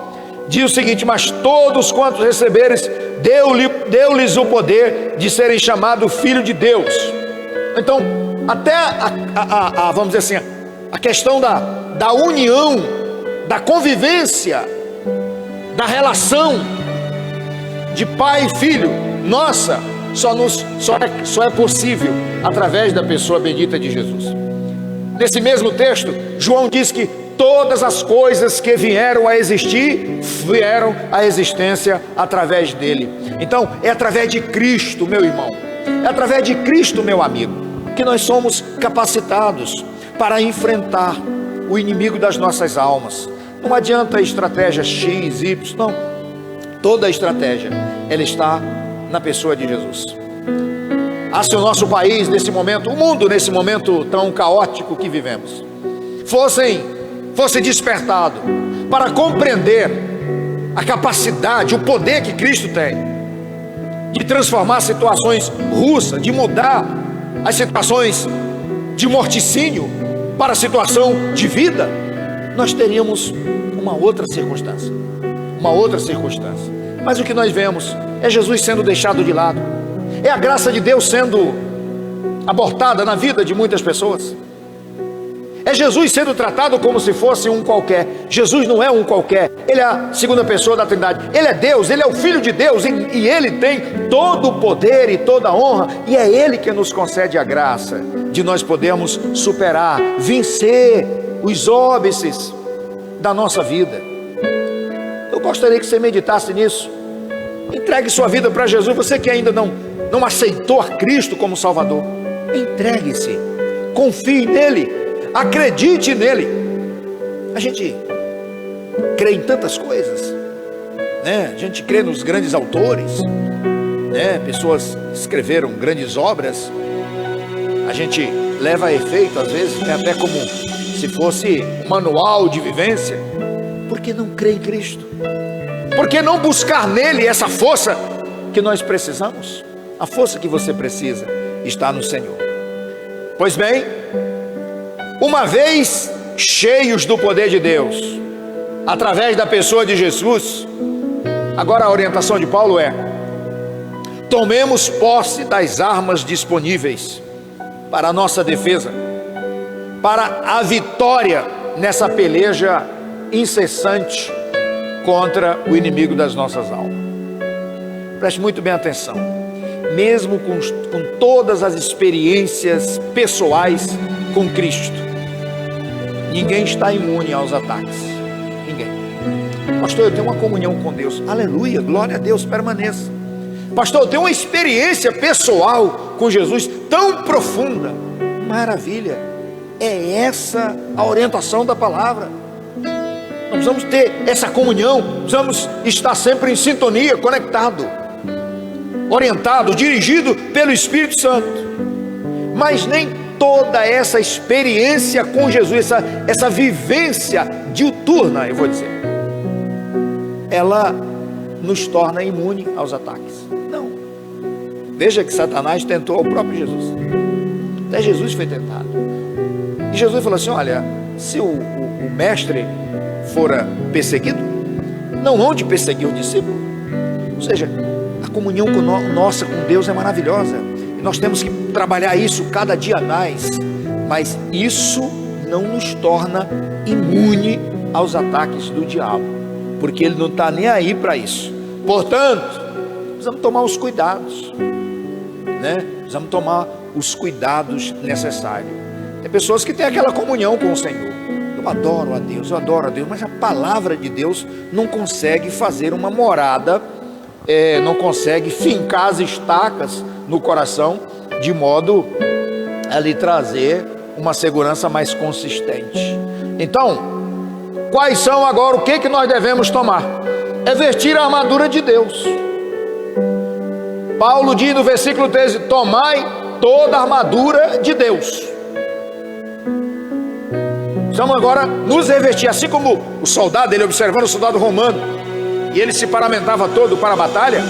diz o seguinte: mas todos quantos receberes, deu-lhes o poder de serem chamados filho de Deus. Então, até vamos dizer assim, a questão da união, da convivência, da relação de pai e filho, nossa, só é possível através da pessoa bendita de Jesus. Nesse mesmo texto, João diz que todas as coisas que vieram a existir, vieram à existência através dele. Então, é através de Cristo, meu irmão, é através de Cristo, meu amigo, que nós somos capacitados para enfrentar o inimigo das nossas almas. Não adianta a estratégia X, Y, não. Toda a estratégia, ela está na pessoa de Jesus. Se o nosso país nesse momento, o mundo nesse momento tão caótico que vivemos, fosse despertado para compreender a capacidade, o poder que Cristo tem de transformar situações russas, de mudar as situações de morticínio para a situação de vida, nós teríamos uma outra circunstância. Mas o que nós vemos é Jesus sendo deixado de lado, é a graça de Deus sendo abortada na vida de muitas pessoas, É Jesus sendo tratado como se fosse um qualquer. Jesus não é um qualquer. Ele é a segunda pessoa da Trindade. Ele é Deus, Ele é o Filho de Deus, e Ele tem todo o poder e toda a honra, e é Ele que nos concede a graça de nós podermos superar, vencer os óbices da nossa vida. Eu gostaria que você meditasse nisso. Entregue sua vida para Jesus. Você que ainda não aceitou a Cristo como Salvador, entregue-se, confie nele, acredite nele. A gente crê em tantas coisas, né? A gente crê nos grandes autores, né? Pessoas escreveram grandes obras. A gente leva a efeito, às vezes, até como se fosse um manual de vivência. Por que não crê em Cristo? Por que não buscar nele essa força que nós precisamos? A força que você precisa está no Senhor. Pois bem, uma vez cheios do poder de Deus, através da pessoa de Jesus, agora a orientação de Paulo é: tomemos posse das armas disponíveis para a nossa defesa, para a vitória nessa peleja incessante contra o inimigo das nossas almas. Preste muito bem atenção. Mesmo com todas as experiências pessoais com Cristo, ninguém está imune aos ataques. Ninguém. Pastor, eu tenho uma comunhão com Deus. Aleluia, glória a Deus, permaneça. Pastor, eu tenho uma experiência pessoal com Jesus tão profunda. Maravilha. É essa a orientação da palavra. Nós precisamos ter essa comunhão, precisamos estar sempre em sintonia, conectado, orientado, dirigido pelo Espírito Santo. Mas nem toda essa experiência com Jesus, essa vivência diuturna, eu vou dizer, ela nos torna imune aos ataques. Não. Veja que Satanás tentou o próprio Jesus. Até Jesus foi tentado. E Jesus falou assim: olha, se o mestre fora perseguido, não hão de perseguir o discípulo. Ou seja, a comunhão nossa com Deus é maravilhosa, e nós temos que trabalhar isso cada dia mais. Mas isso não nos torna imune aos ataques do diabo, porque ele não está nem aí para isso. Portanto, precisamos tomar os cuidados, né? Precisamos tomar os cuidados necessários. Tem pessoas que têm aquela comunhão com o Senhor: eu adoro a Deus, mas a palavra de Deus não consegue fazer uma morada, não consegue fincar as estacas no coração, de modo a lhe trazer uma segurança mais consistente. Então, quais são agora, o que nós devemos tomar? É vestir a armadura de Deus. Paulo diz no versículo 13: tomai toda a armadura de Deus. Precisamos agora nos revestir, assim como o soldado, ele observando o soldado romano, e ele se paramentava todo para a batalha.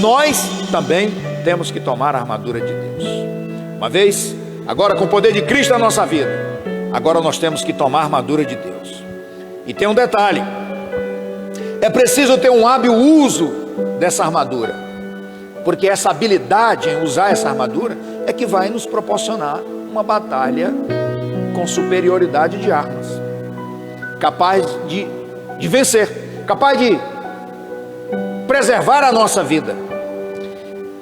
Nós também temos que tomar a armadura de Deus. Uma vez, agora com o poder de Cristo na nossa vida, agora nós temos que tomar a armadura de Deus. E tem um detalhe: é preciso ter um hábil uso dessa armadura, porque essa habilidade em usar essa armadura é que vai nos proporcionar uma batalha com superioridade de armas, capaz de vencer, capaz de preservar a nossa vida.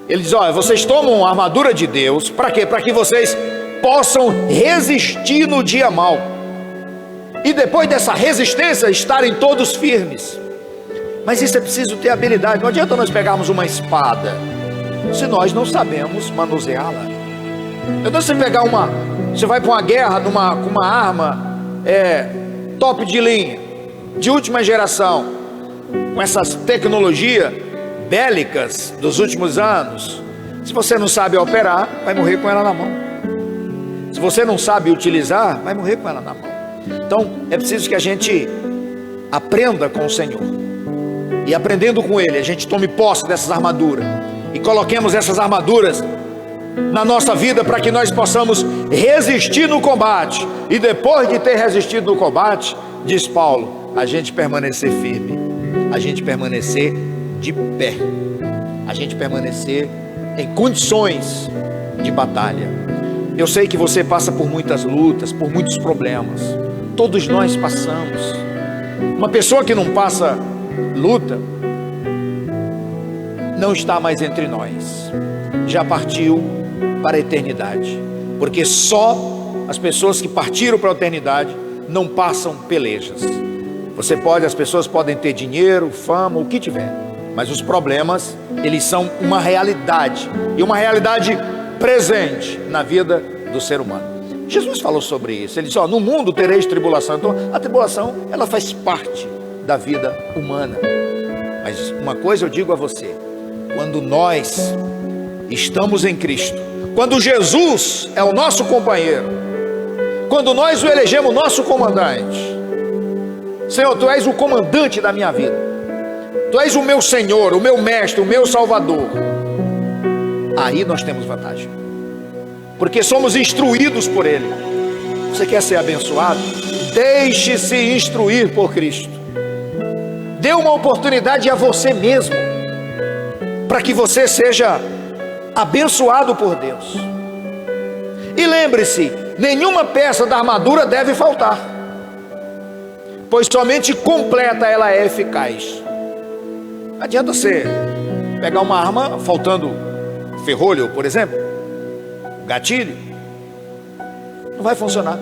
Ele diz: olha, vocês tomam a armadura de Deus, para quê? Para que vocês possam resistir no dia mau, e depois dessa resistência estarem todos firmes. Mas isso é preciso ter habilidade. Não adianta nós pegarmos uma espada se nós não sabemos manuseá-la. Então você vai para uma guerra com uma arma top de linha, de última geração, com essas tecnologias bélicas dos últimos anos. Se você não sabe operar, vai morrer com ela na mão. Se você não sabe utilizar, vai morrer com ela na mão. Então é preciso que a gente aprenda com o Senhor, e aprendendo com Ele, a gente tome posse dessas armaduras, e coloquemos essas armaduras na nossa vida, para que nós possamos resistir no combate. E depois de ter resistido no combate, diz Paulo, a gente permanecer firme, a gente permanecer de pé, a gente permanecer em condições de batalha. Eu sei que você passa por muitas lutas, por muitos problemas. Todos nós passamos. Uma pessoa que não passa luta não está mais entre nós, já partiu para a eternidade, porque só as pessoas que partiram para a eternidade não passam pelejas. As pessoas podem ter dinheiro, fama, o que tiver, mas os problemas, eles são uma realidade, e uma realidade presente na vida do ser humano. Jesus falou sobre isso. Ele disse: no mundo tereis tribulação. Então a tribulação, ela faz parte da vida humana. Mas uma coisa eu digo a você: quando nós estamos em Cristo, quando Jesus é o nosso companheiro, quando nós o elegemos nosso comandante, Senhor, Tu és o comandante da minha vida, Tu és o meu Senhor, o meu mestre, o meu Salvador, aí nós temos vantagem, porque somos instruídos por Ele. Você quer ser abençoado? Deixe-se instruir por Cristo. Dê uma oportunidade a você mesmo, para que você seja abençoado por Deus. E lembre-se, nenhuma peça da armadura deve faltar, pois somente completa ela é eficaz. Não adianta você pegar uma arma faltando ferrolho, por exemplo, gatilho, não vai funcionar.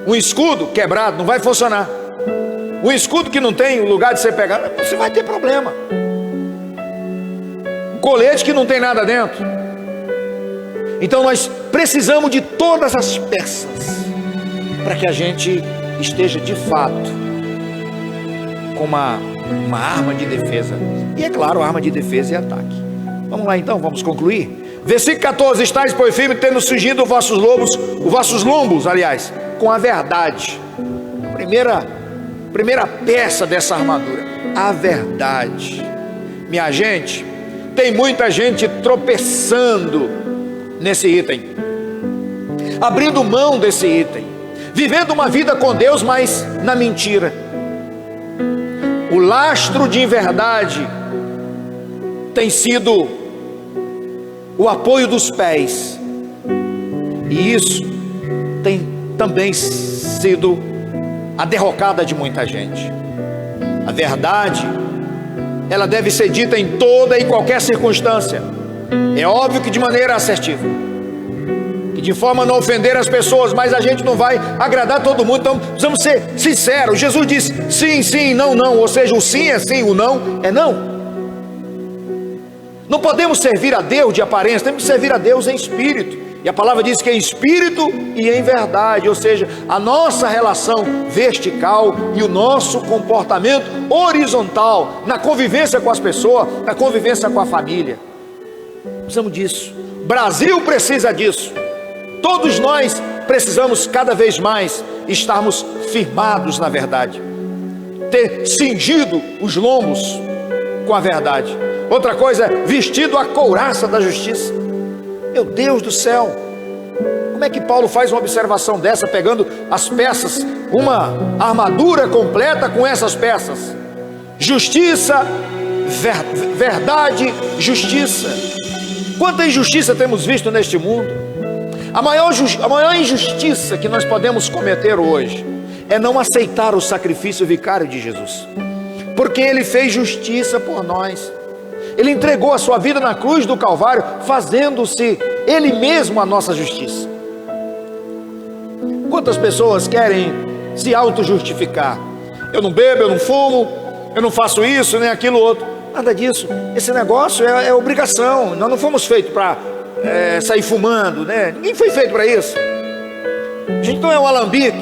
Um escudo quebrado não vai funcionar. Um escudo que não tem lugar de você pegar, você vai ter problema. Um colete que não tem nada dentro. Então nós precisamos de todas as peças para que a gente esteja de fato com uma arma de defesa. E é claro, arma de defesa e ataque. Vamos lá então, vamos concluir. Versículo 14: estáis, pois, firmes, tendo cingido os vossos lombos, aliás, com a verdade. Primeira peça dessa armadura, a verdade. Minha gente, tem muita gente tropeçando nesse item, abrindo mão desse item, vivendo uma vida com Deus, mas na mentira. O lastro de inverdade tem sido o apoio dos pés, e isso tem também sido a derrocada de muita gente. A verdade, ela deve ser dita em toda e qualquer circunstância. É óbvio que de maneira assertiva, que de forma a não ofender as pessoas, mas a gente não vai agradar todo mundo, então precisamos ser sinceros. Jesus disse sim, sim, não, não, ou seja, o sim é sim, o não é não. Não podemos servir a Deus de aparência, temos que servir a Deus em espírito. E a palavra diz que é em espírito e em verdade, ou seja, a nossa relação vertical e o nosso comportamento horizontal na convivência com as pessoas, na convivência com a família. Precisamos disso. O Brasil precisa disso. Todos nós precisamos cada vez mais estarmos firmados na verdade, ter cingido os lombos com a verdade. Outra coisa, vestido a couraça da justiça. Meu Deus do céu, como é que Paulo faz uma observação dessa, pegando as peças, uma armadura completa com essas peças? Justiça, verdade, justiça. Quanta injustiça temos visto neste mundo. A maior injustiça que nós podemos cometer hoje é não aceitar o sacrifício vicário de Jesus, porque Ele fez justiça por nós. Ele entregou a sua vida na cruz do Calvário, fazendo-se Ele mesmo a nossa justiça. Quantas pessoas querem se auto-justificar? Eu não bebo, eu não fumo, eu não faço isso, nem aquilo outro. Nada disso. Esse negócio é obrigação. Nós não fomos feitos para sair fumando, né? Ninguém foi feito para isso. A gente não é um alambique.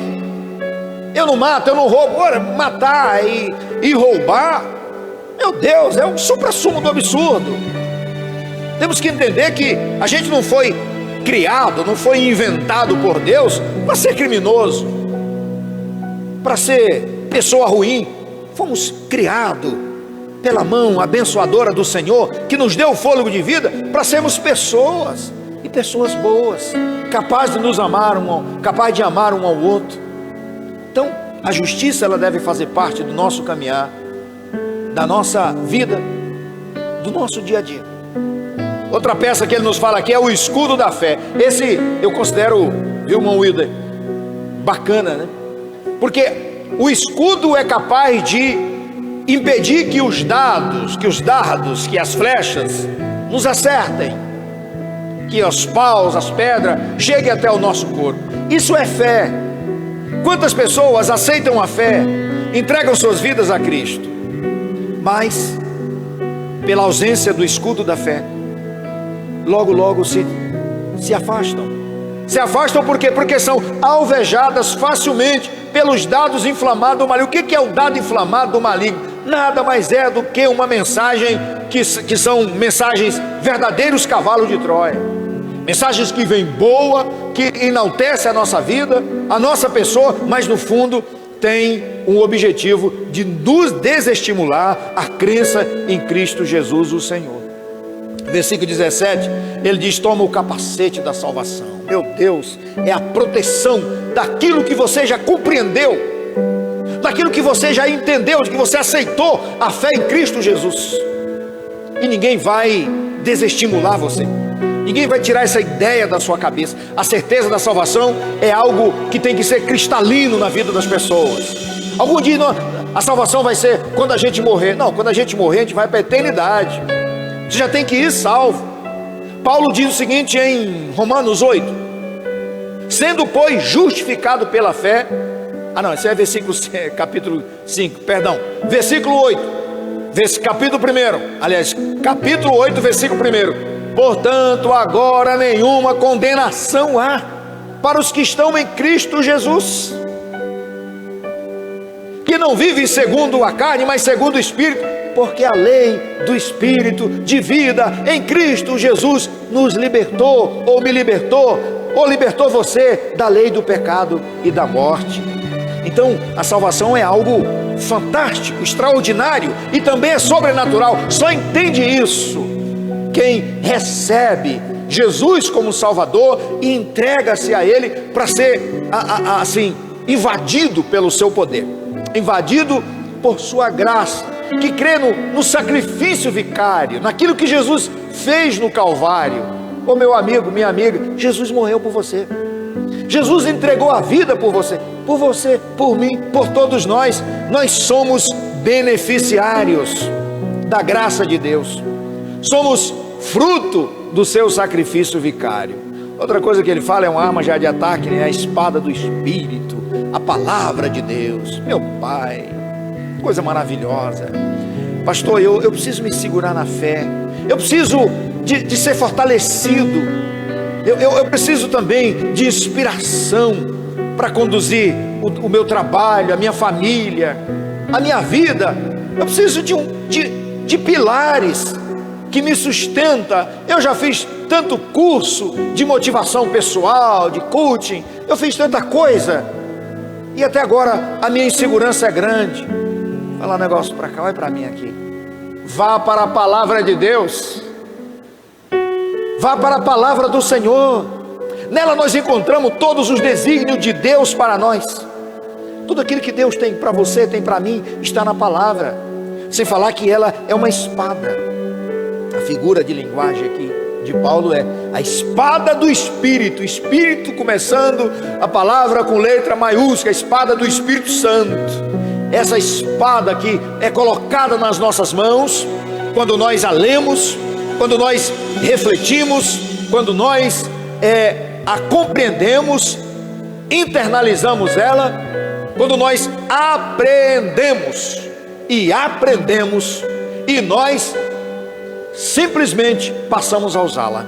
Eu não mato, eu não roubo. Ora, matar e roubar, meu Deus, é um suprassumo do absurdo. Temos que entender que a gente não foi criado, não foi inventado por Deus para ser criminoso, para ser pessoa ruim. Fomos criados pela mão abençoadora do Senhor, que nos deu o fôlego de vida, para sermos pessoas, e pessoas boas, capazes de nos amar, capazes de amar um ao outro. Então, a justiça, ela deve fazer parte do nosso caminhar, da nossa vida, do nosso dia a dia. Outra peça que ele nos fala aqui é o escudo da fé. Esse eu considero, viu, irmão Wilder, bacana, né? Porque o escudo é capaz de impedir que os dardos, que as flechas nos acertem, que os paus, as pedras cheguem até o nosso corpo. Isso é fé. Quantas pessoas aceitam a fé, entregam suas vidas a Cristo, mas pela ausência do escudo da fé, logo se afastam. Se afastam por quê? Porque são alvejadas facilmente pelos dardos inflamados do maligno. O que é o dardo inflamado do maligno? Nada mais é do que uma mensagem que são mensagens verdadeiros cavalos de Troia. Mensagens que vêm boa, que enaltece a nossa vida, a nossa pessoa, mas no fundo tem um objetivo de nos desestimular a crença em Cristo Jesus o Senhor. Versículo 17, ele diz: toma o capacete da salvação. Meu Deus, é a proteção daquilo que você já compreendeu, daquilo que você já entendeu, de que você aceitou a fé em Cristo Jesus. E ninguém vai desestimular você, ninguém vai tirar essa ideia da sua cabeça. A certeza da salvação é algo que tem que ser cristalino na vida das pessoas. Algum dia a salvação vai ser quando a gente morrer. Não, quando a gente morrer, a gente vai para a eternidade. Você já tem que ir salvo. Paulo diz o seguinte em Romanos 8: sendo, pois, justificado pela fé. Esse é versículo, capítulo 5, perdão, versículo 8, capítulo 1, aliás, capítulo 8, versículo 1. Portanto, agora nenhuma condenação há para os que estão em Cristo Jesus, que não vivem segundo a carne, mas segundo o Espírito. Porque a lei do Espírito de vida em Cristo Jesus nos libertou, ou me libertou, ou libertou você da lei do pecado e da morte. Então a salvação é algo fantástico, extraordinário e também é sobrenatural. Só entende isso quem recebe Jesus como Salvador e entrega-se a Ele para ser assim invadido pelo seu poder, invadido por sua graça, que crê no sacrifício vicário, naquilo que Jesus fez no Calvário. Ô meu amigo, minha amiga, Jesus morreu por você, Jesus entregou a vida por você, por mim, por todos nós. Nós somos beneficiários da graça de Deus, somos fruto do seu sacrifício vicário. Outra coisa que ele fala é uma arma já de ataque, né? A espada do Espírito, a palavra de Deus. Meu Pai, coisa maravilhosa. Pastor, eu preciso me segurar na fé, eu preciso de ser fortalecido, eu preciso também de inspiração para conduzir o meu trabalho, a minha família, a minha vida. Eu preciso de pilares que me sustenta. Eu já fiz tanto curso de motivação pessoal, de coaching, eu fiz tanta coisa, e até agora a minha insegurança é grande. Fala um negócio para cá, vai para mim aqui. Vá para a palavra de Deus, vá para a palavra do Senhor. Nela nós encontramos todos os desígnios de Deus para nós. Tudo aquilo que Deus tem para você, tem para mim, está na palavra. Sem falar que ela é uma espada. A figura de linguagem aqui de Paulo é a espada do Espírito. Espírito começando a palavra com letra maiúscula, a espada do Espírito Santo. Essa espada que é colocada nas nossas mãos, quando nós a lemos, quando nós refletimos, quando nós a compreendemos, internalizamos ela, quando nós aprendemos e nós simplesmente passamos a usá-la.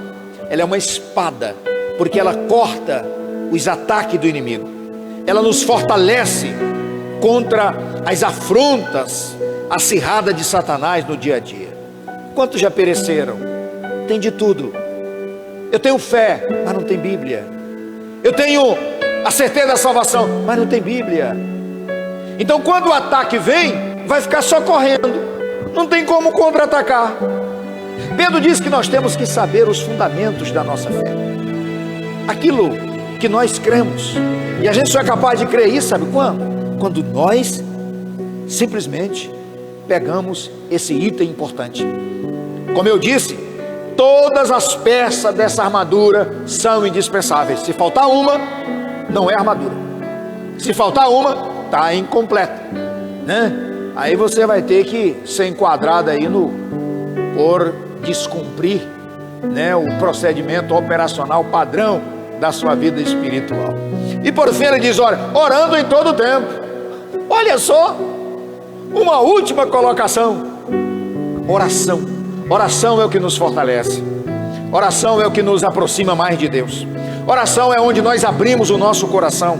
Ela é uma espada, porque ela corta os ataques do inimigo, ela nos fortalece contra as afrontas acirradas de Satanás no dia a dia. Quantos já pereceram? Tem de tudo. Eu tenho fé, mas não tem Bíblia. Eu tenho a certeza da salvação, mas não tem Bíblia. Então quando o ataque vem, vai ficar só correndo, não tem como contra-atacar. Pedro diz que nós temos que saber os fundamentos da nossa fé, aquilo que nós cremos. E a gente só é capaz de crer isso, sabe quando? Quando nós simplesmente pegamos esse item importante. Como eu disse, todas as peças dessa armadura são indispensáveis. Se faltar uma, não é armadura. Se faltar uma, está incompleta, né? Aí você vai ter que ser enquadrado aí por descumprir, né, o procedimento operacional padrão da sua vida espiritual. E por fim ele diz, olha, orando em todo o tempo. Olha só, uma última colocação: oração. Oração é o que nos fortalece. Oração é o que nos aproxima mais de Deus. Oração é onde nós abrimos o nosso coração,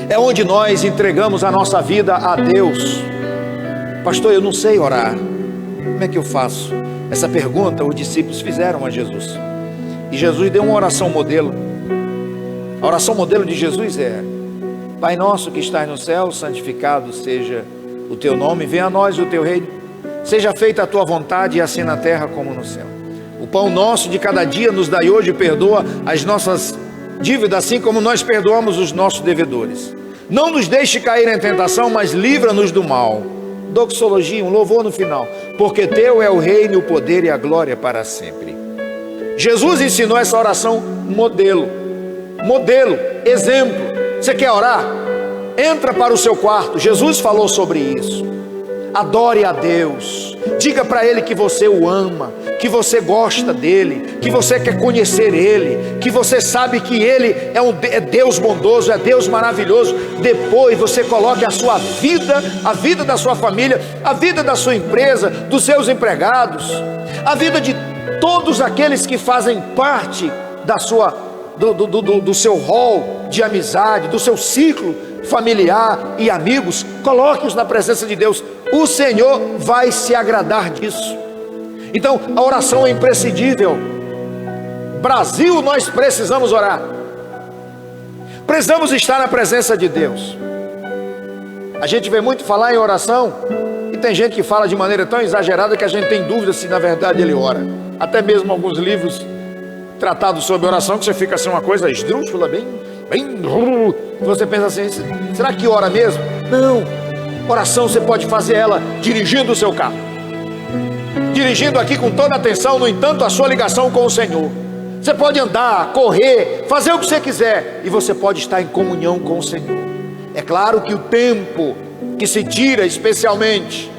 é onde nós entregamos a nossa vida a Deus. Pastor, eu não sei orar, como é que eu faço? Essa pergunta os discípulos fizeram a Jesus, e Jesus deu uma oração modelo. A oração modelo de Jesus é: Pai nosso que estás no céu, santificado seja o teu nome, venha a nós o teu reino, seja feita a tua vontade, assim na terra como no céu. O pão nosso de cada dia nos dai hoje, perdoa as nossas dívidas, assim como nós perdoamos os nossos devedores. Não nos deixe cair em tentação, mas livra-nos do mal. Doxologia, um louvor no final. Porque teu é o reino, o poder e a glória para sempre. Jesus ensinou essa oração modelo, exemplo. Você quer orar? Entra para o seu quarto. Jesus falou sobre isso. Adore a Deus, diga para Ele que você o ama, que você gosta dEle, que você quer conhecer Ele, que você sabe que Ele é Deus bondoso, é Deus maravilhoso. Depois você coloque a sua vida, a vida da sua família, a vida da sua empresa, dos seus empregados, a vida de todos aqueles que fazem parte do seu rol de amizade, do seu ciclo familiar e amigos. Coloque-os na presença de Deus. O Senhor vai se agradar disso. Então a oração é imprescindível. Brasil, nós precisamos orar, precisamos estar na presença de Deus. A gente vê muito falar em oração, e tem gente que fala de maneira tão exagerada que a gente tem dúvida se na verdade ele ora. Até mesmo alguns livros tratados sobre oração, que você fica assim, uma coisa esdrúxula, bem você pensa assim, será que ora mesmo? Não. Oração você pode fazer ela dirigindo o seu carro, dirigindo aqui com toda a atenção, no entanto a sua ligação com o Senhor. Você pode andar, correr, fazer o que você quiser, e você pode estar em comunhão com o Senhor. É claro que o tempo que se tira especialmente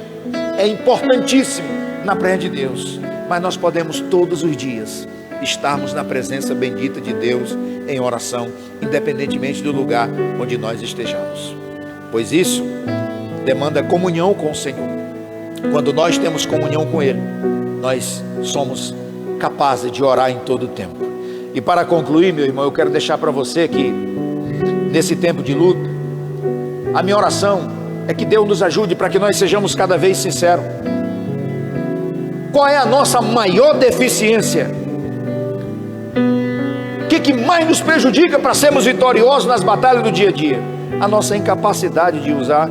é importantíssimo na presença de Deus, mas nós podemos todos os dias estarmos na presença bendita de Deus em oração, independentemente do lugar onde nós estejamos, pois isso demanda comunhão com o Senhor. Quando nós temos comunhão com Ele, nós somos capazes de orar em todo o tempo. E para concluir, meu irmão, eu quero deixar para você que nesse tempo de luta, a minha oração é que Deus nos ajude para que nós sejamos cada vez sinceros. Qual é a nossa maior deficiência? O que mais nos prejudica para sermos vitoriosos nas batalhas do dia a dia? A nossa incapacidade de usar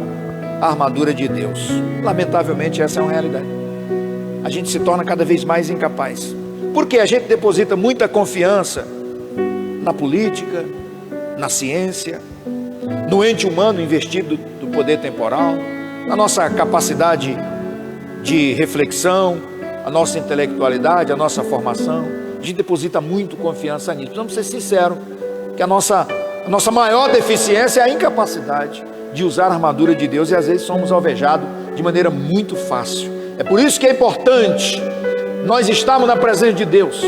a armadura de Deus. Lamentavelmente essa é uma realidade. A gente se torna cada vez mais incapaz, porque a gente deposita muita confiança na política, na ciência, no ente humano investido do poder temporal, na nossa capacidade de reflexão, a nossa intelectualidade, a nossa formação. A gente deposita muito confiança nisso. Precisamos ser sinceros que a nossa maior deficiência é a incapacidade de usar a armadura de Deus, e às vezes somos alvejados de maneira muito fácil. É por isso que é importante nós estarmos na presença de Deus.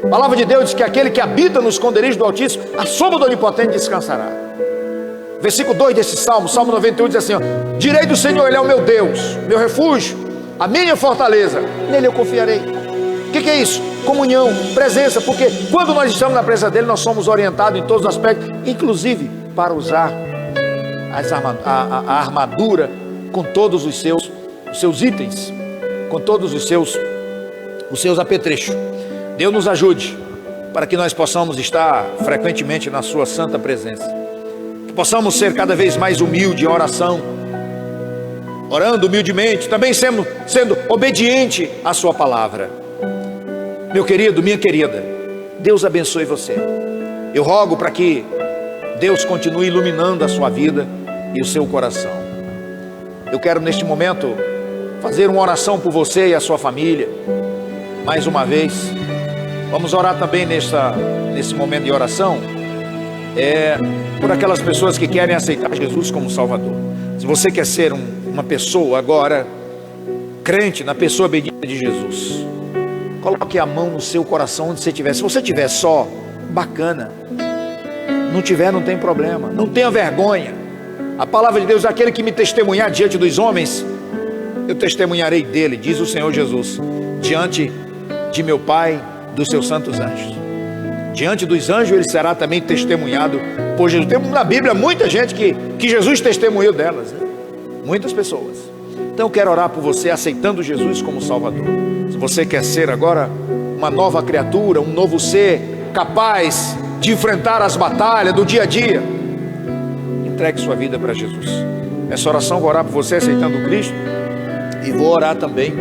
A palavra de Deus diz que aquele que habita no esconderijo do Altíssimo, a sombra do Onipotente descansará. Versículo 2 desse Salmo 91 diz assim, ó: direi do Senhor, Ele é o meu Deus, meu refúgio, a minha fortaleza, nele eu confiarei. O que é isso? Comunhão, presença, porque quando nós estamos na presença dele, nós somos orientados em todos os aspectos, inclusive para usar a armadura com todos os seus itens, com todos os seus apetrechos. Deus nos ajude para que nós possamos estar frequentemente na sua santa presença, que possamos ser cada vez mais humildes em oração, orando humildemente, também sendo obediente à sua palavra. Meu querido, minha querida, Deus abençoe você. Eu rogo para que Deus continue iluminando a sua vida e o seu coração. Eu quero neste momento fazer uma oração por você e a sua família. mais uma vez. Vamos orar também nesse momento de oração, por aquelas pessoas que querem aceitar Jesus como Salvador. Se você quer ser uma pessoa agora crente na pessoa bendita de Jesus, coloque a mão no seu coração onde você estiver. Se você estiver só, bacana. Não tiver, não tem problema. Não tenha vergonha. A palavra de Deus: aquele que me testemunhar diante dos homens, eu testemunharei dele, diz o Senhor Jesus, diante de meu Pai, dos seus santos anjos. Diante dos anjos ele será também testemunhado por Jesus. Temos na Bíblia muita gente que Jesus testemunhou delas, né? Muitas pessoas. Então eu quero orar por você, aceitando Jesus como Salvador. Se você quer ser agora uma nova criatura, um novo ser, capaz de enfrentar as batalhas do dia a dia, entregue sua vida para Jesus. Essa oração vou orar por você aceitando Cristo, e vou orar também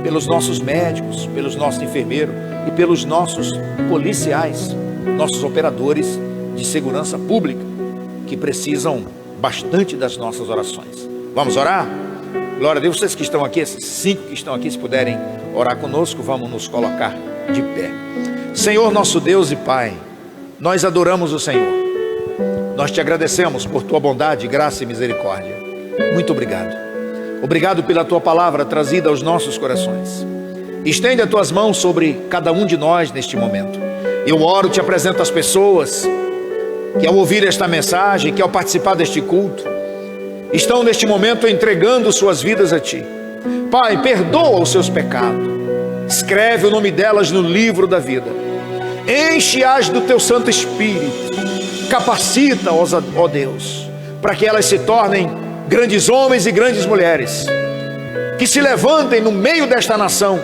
pelos nossos médicos, pelos nossos enfermeiros e pelos nossos policiais, nossos operadores de segurança pública, que precisam bastante das nossas orações. Vamos orar? Glória a Deus. Vocês que estão aqui, esses 5 que estão aqui, se puderem orar conosco, vamos nos colocar de pé. Senhor nosso Deus e Pai, nós adoramos o Senhor. Nós te agradecemos por tua bondade, graça e misericórdia. Muito obrigado. Obrigado pela tua palavra trazida aos nossos corações. Estende as tuas mãos sobre cada um de nós neste momento. Eu oro, te apresento as pessoas que ao ouvir esta mensagem, que ao participar deste culto, estão neste momento entregando suas vidas a ti. Pai, perdoa os seus pecados. Escreve o nome delas no livro da vida. Enche-as do teu Santo Espírito. Capacita-os, ó Deus, para que elas se tornem grandes homens e grandes mulheres, que se levantem no meio desta nação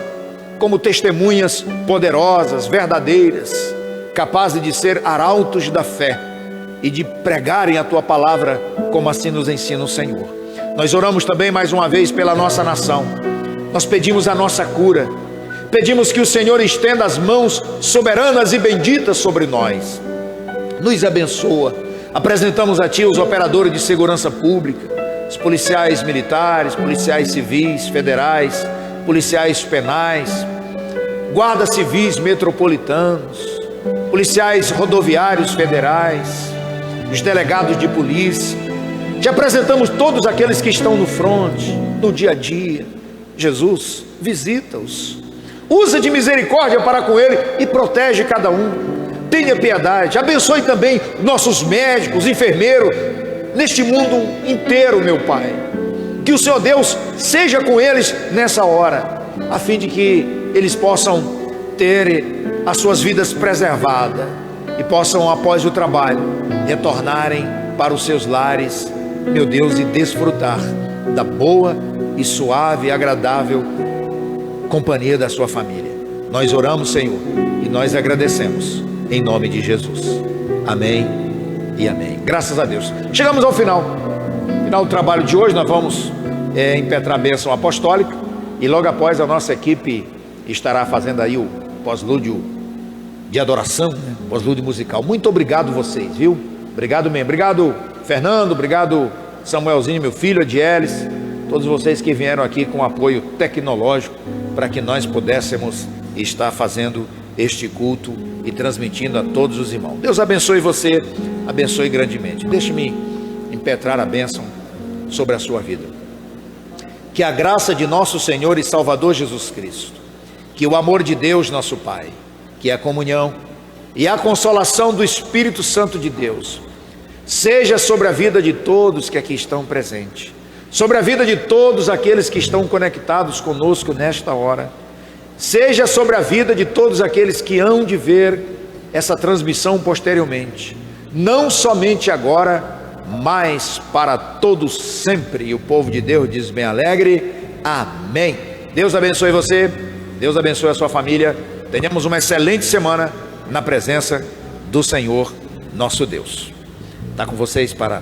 como testemunhas poderosas, verdadeiras, capazes de ser arautos da fé e de pregarem a tua palavra, como assim nos ensina o Senhor. Nós oramos também mais uma vez pela nossa nação. Nós pedimos a nossa cura. Pedimos que o Senhor estenda as mãos soberanas e benditas sobre nós. Nos abençoa. Apresentamos a ti os operadores de segurança pública, os policiais militares, policiais civis, federais, policiais penais, guardas civis metropolitanos, policiais rodoviários federais, os delegados de polícia. Te apresentamos todos aqueles que estão no fronte, no dia a dia. Jesus, visita-os, usa de misericórdia para com ele e protege cada um. Tenha piedade, abençoe também nossos médicos, enfermeiros, neste mundo inteiro, meu Pai. Que o Senhor Deus seja com eles nessa hora, a fim de que eles possam ter as suas vidas preservadas e possam, após o trabalho, retornarem para os seus lares, meu Deus, e desfrutar da boa e suave e agradável companhia da sua família. Nós oramos, Senhor, e nós agradecemos em nome de Jesus. Amém e amém. Graças a Deus. Chegamos ao final do trabalho de hoje. Nós vamos impetrar a bênção apostólica, e logo após a nossa equipe estará fazendo aí o pós-lúdio de adoração, né? Pós-lúdio musical. Muito obrigado vocês, viu? Obrigado mesmo. Obrigado, Fernando. Obrigado, Samuelzinho, meu filho, Adieles. Todos vocês que vieram aqui com apoio tecnológico para que nós pudéssemos estar fazendo este culto e transmitindo a todos os irmãos. Deus abençoe você, abençoe grandemente. Deixe-me impetrar a bênção sobre a sua vida. Que a graça de nosso Senhor e Salvador Jesus Cristo, que o amor de Deus nosso Pai, que a comunhão e a consolação do Espírito Santo de Deus seja sobre a vida de todos que aqui estão presentes, sobre a vida de todos aqueles que estão conectados conosco nesta hora, seja sobre a vida de todos aqueles que hão de ver essa transmissão posteriormente, não somente agora, mas para todos sempre. E o povo de Deus diz bem alegre, amém. Deus abençoe você, Deus abençoe a sua família. Tenhamos uma excelente semana na presença do Senhor nosso Deus. Está com vocês para...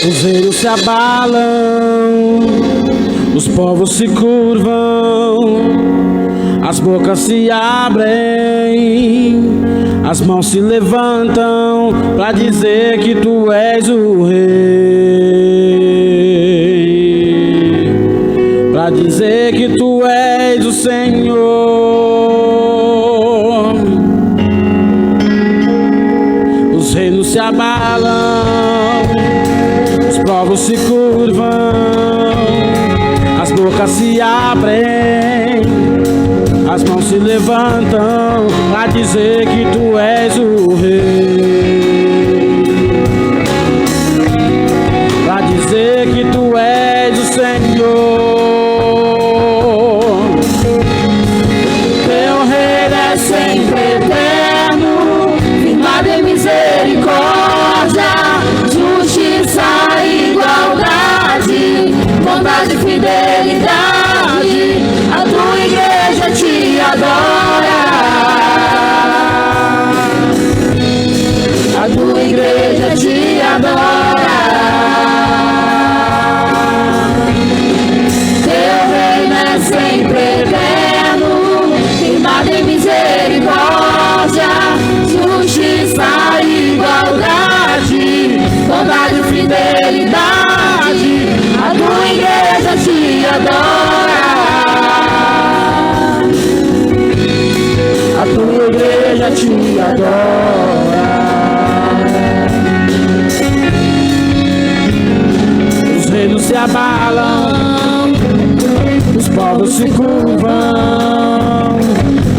Os reinos se abalam, os povos se curvam, as bocas se abrem, as mãos se levantam para dizer que tu és o Rei, para dizer que tu és o Senhor. Os reinos se abalam, os povos se curvam, as bocas se abrem, as mãos se levantam pra dizer que tu és o Rei, pra dizer que tu és o Senhor. Teu reino é sempre eterno, firmado em misericórdia, justiça e igualdade, bondade e fidelidade. A tua igreja te adora, a tua igreja te adora. Teu reino é sempre eterno, firmado em misericórdia, justiça e igualdade, bondade e fidelidade. A tua igreja te adora, a tua igreja te adora. Os reinos se abalam, os povos se curvam,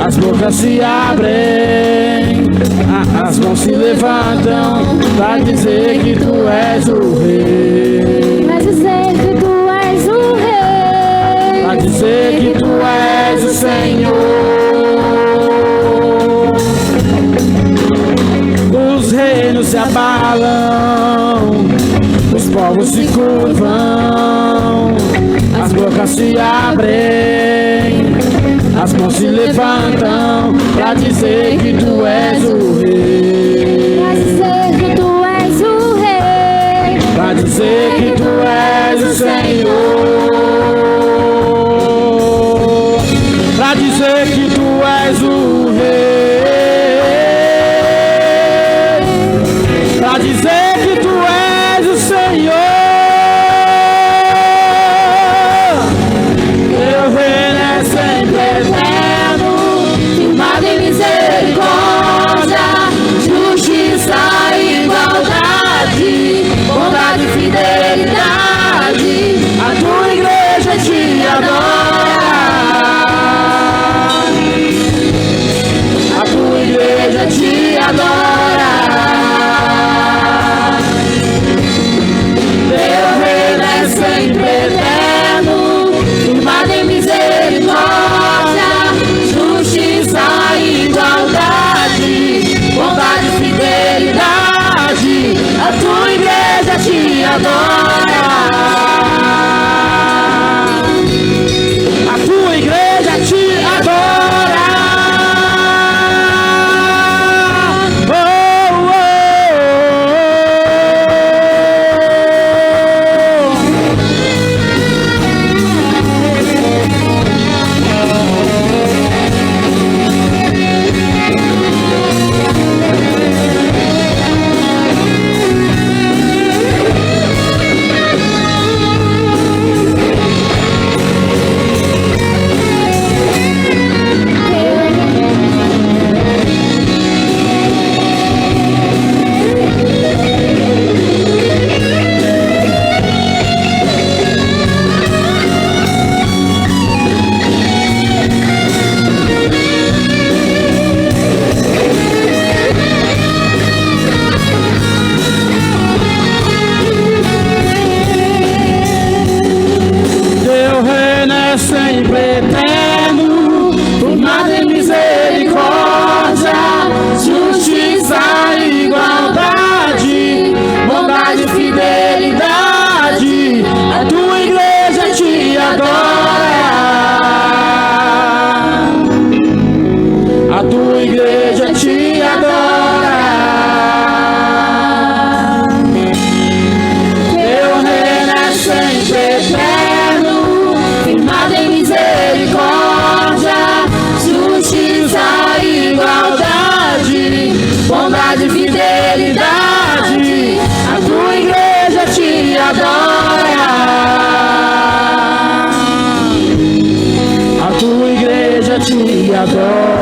as bocas se abrem, as mãos se levantam pra dizer que tu és o Rei, Pra dizer que tu és o Rei, pra dizer que tu és o Senhor. Os reinos se abalam, os povos se curvam, as bocas se abrem, as mãos se levantam pra dizer que tu és o Rei, pra dizer que tu és o Rei, pra dizer que tu és o Senhor, pra dizer que tu és o Rei, pra dizer que tu és o Senhor. Teu reino é sempre eterno, firmado em misericórdia, justiça e igualdade, bondade e fidelidade. A tua igreja te adoro.